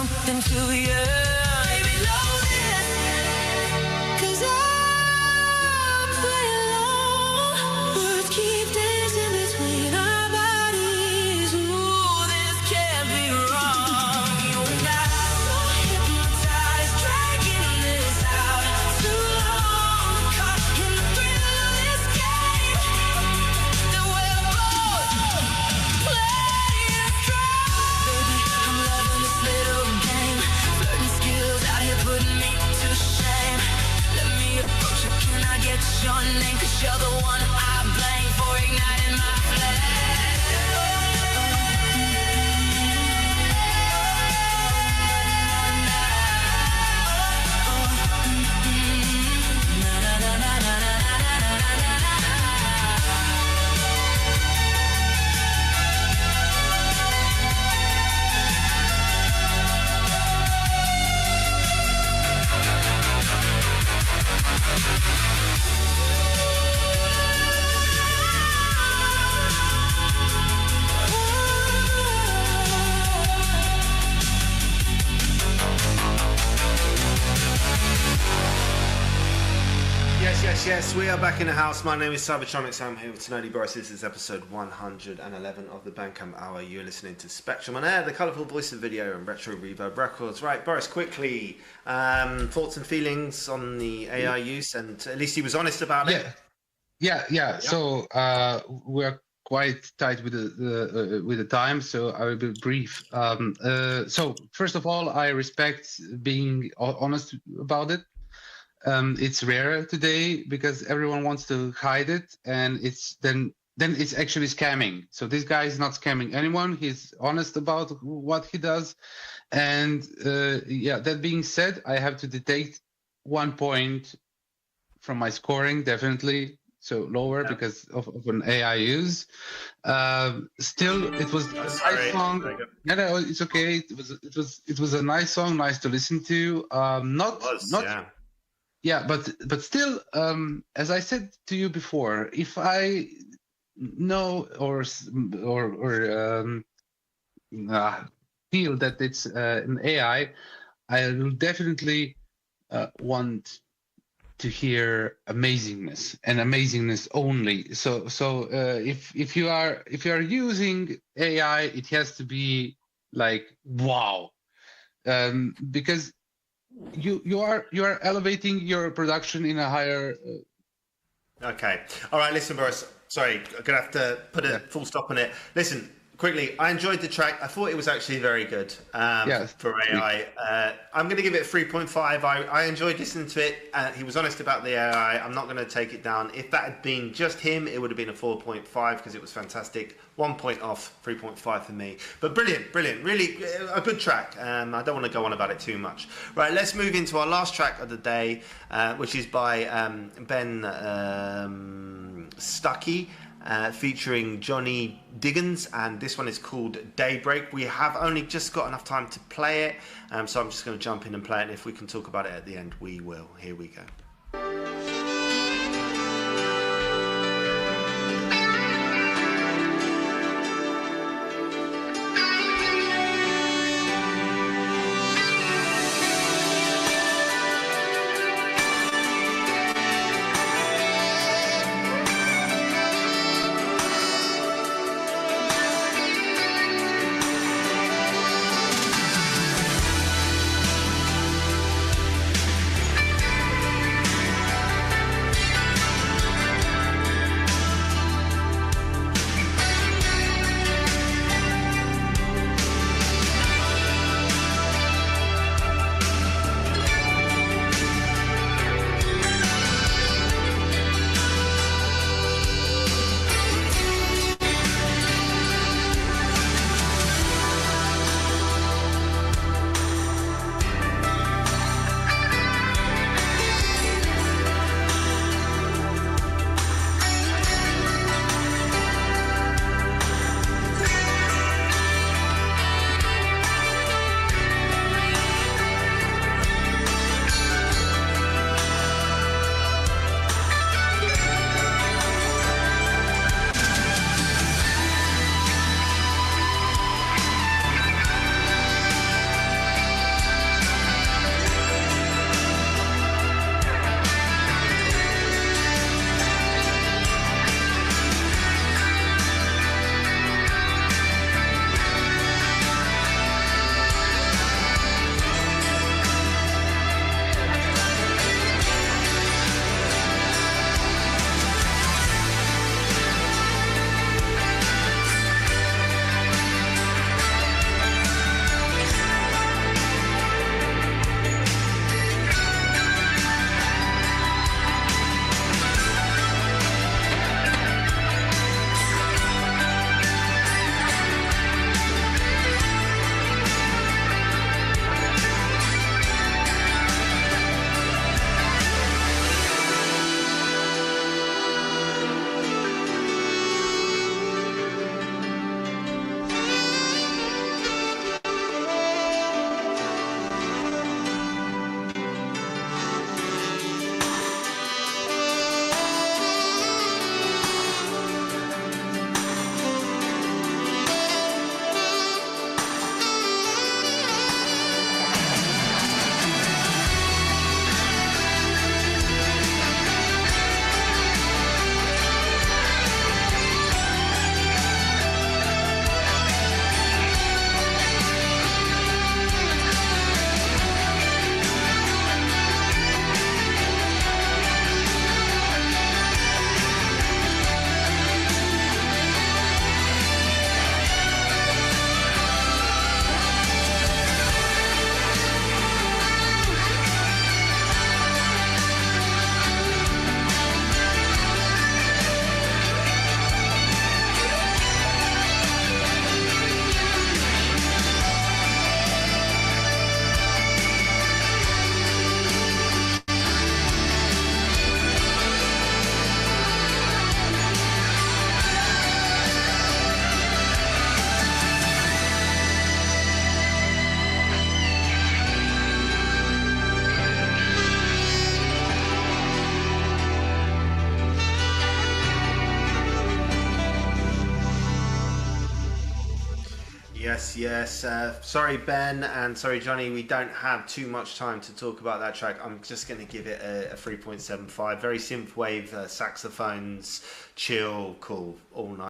something to you. Baby, know this, 'cause I What's your name? 'Cause you're the one I blame for igniting my Yes, we are back in the house. My name is Cybertronix. I'm here with Tenodi Boris. This is episode 111 of the Bandcamp Hour. You're listening to Spectrum on Air, the colourful voice of video and Retro Reverb Records. Right, Boris, quickly, thoughts and feelings on the AI use, and at least he was honest about it. Yeah. So we're quite tight with the time, so I will be brief. So first of all, I respect being honest about it. It's rare today because everyone wants to hide it, and it's then it's actually scamming. So this guy is not scamming anyone. He's honest about what he does. And that being said, I have to detect 1 point from my scoring, definitely. So lower because of an AI use. Still, it was a nice song. No, it's okay. It was a nice song, nice to listen to. Yeah, but still, as I said to you before, if I know or feel that it's an AI, I will definitely want to hear amazingness and amazingness only. So if you are using AI, it has to be like wow, because you are elevating your production in a higher. Okay. All right. Listen, Boris. Sorry, I'm gonna have to put a full stop on it. Listen. Quickly, I enjoyed the track. I thought it was actually very good for AI. I'm going to give it a 3.5. I enjoyed listening to it. He was honest about the AI. I'm not going to take it down. If that had been just him, it would have been a 4.5 because it was fantastic. 1 point off, 3.5 for me. But brilliant. Really a good track. I don't want to go on about it too much. Right, let's move into our last track of the day, which is by Ben Stuckey. Featuring Johnny Diggins, and this one is called Daybreak. We have only just got enough time to play it, so I'm just going to jump in and play it, and if we can talk about it at the end, we will. Here we go. Yes. Sorry, Ben, and sorry, Johnny. We don't have too much time to talk about that track. I'm just going to give it a 3.75. Very synthwave, saxophones, chill, cool, all night.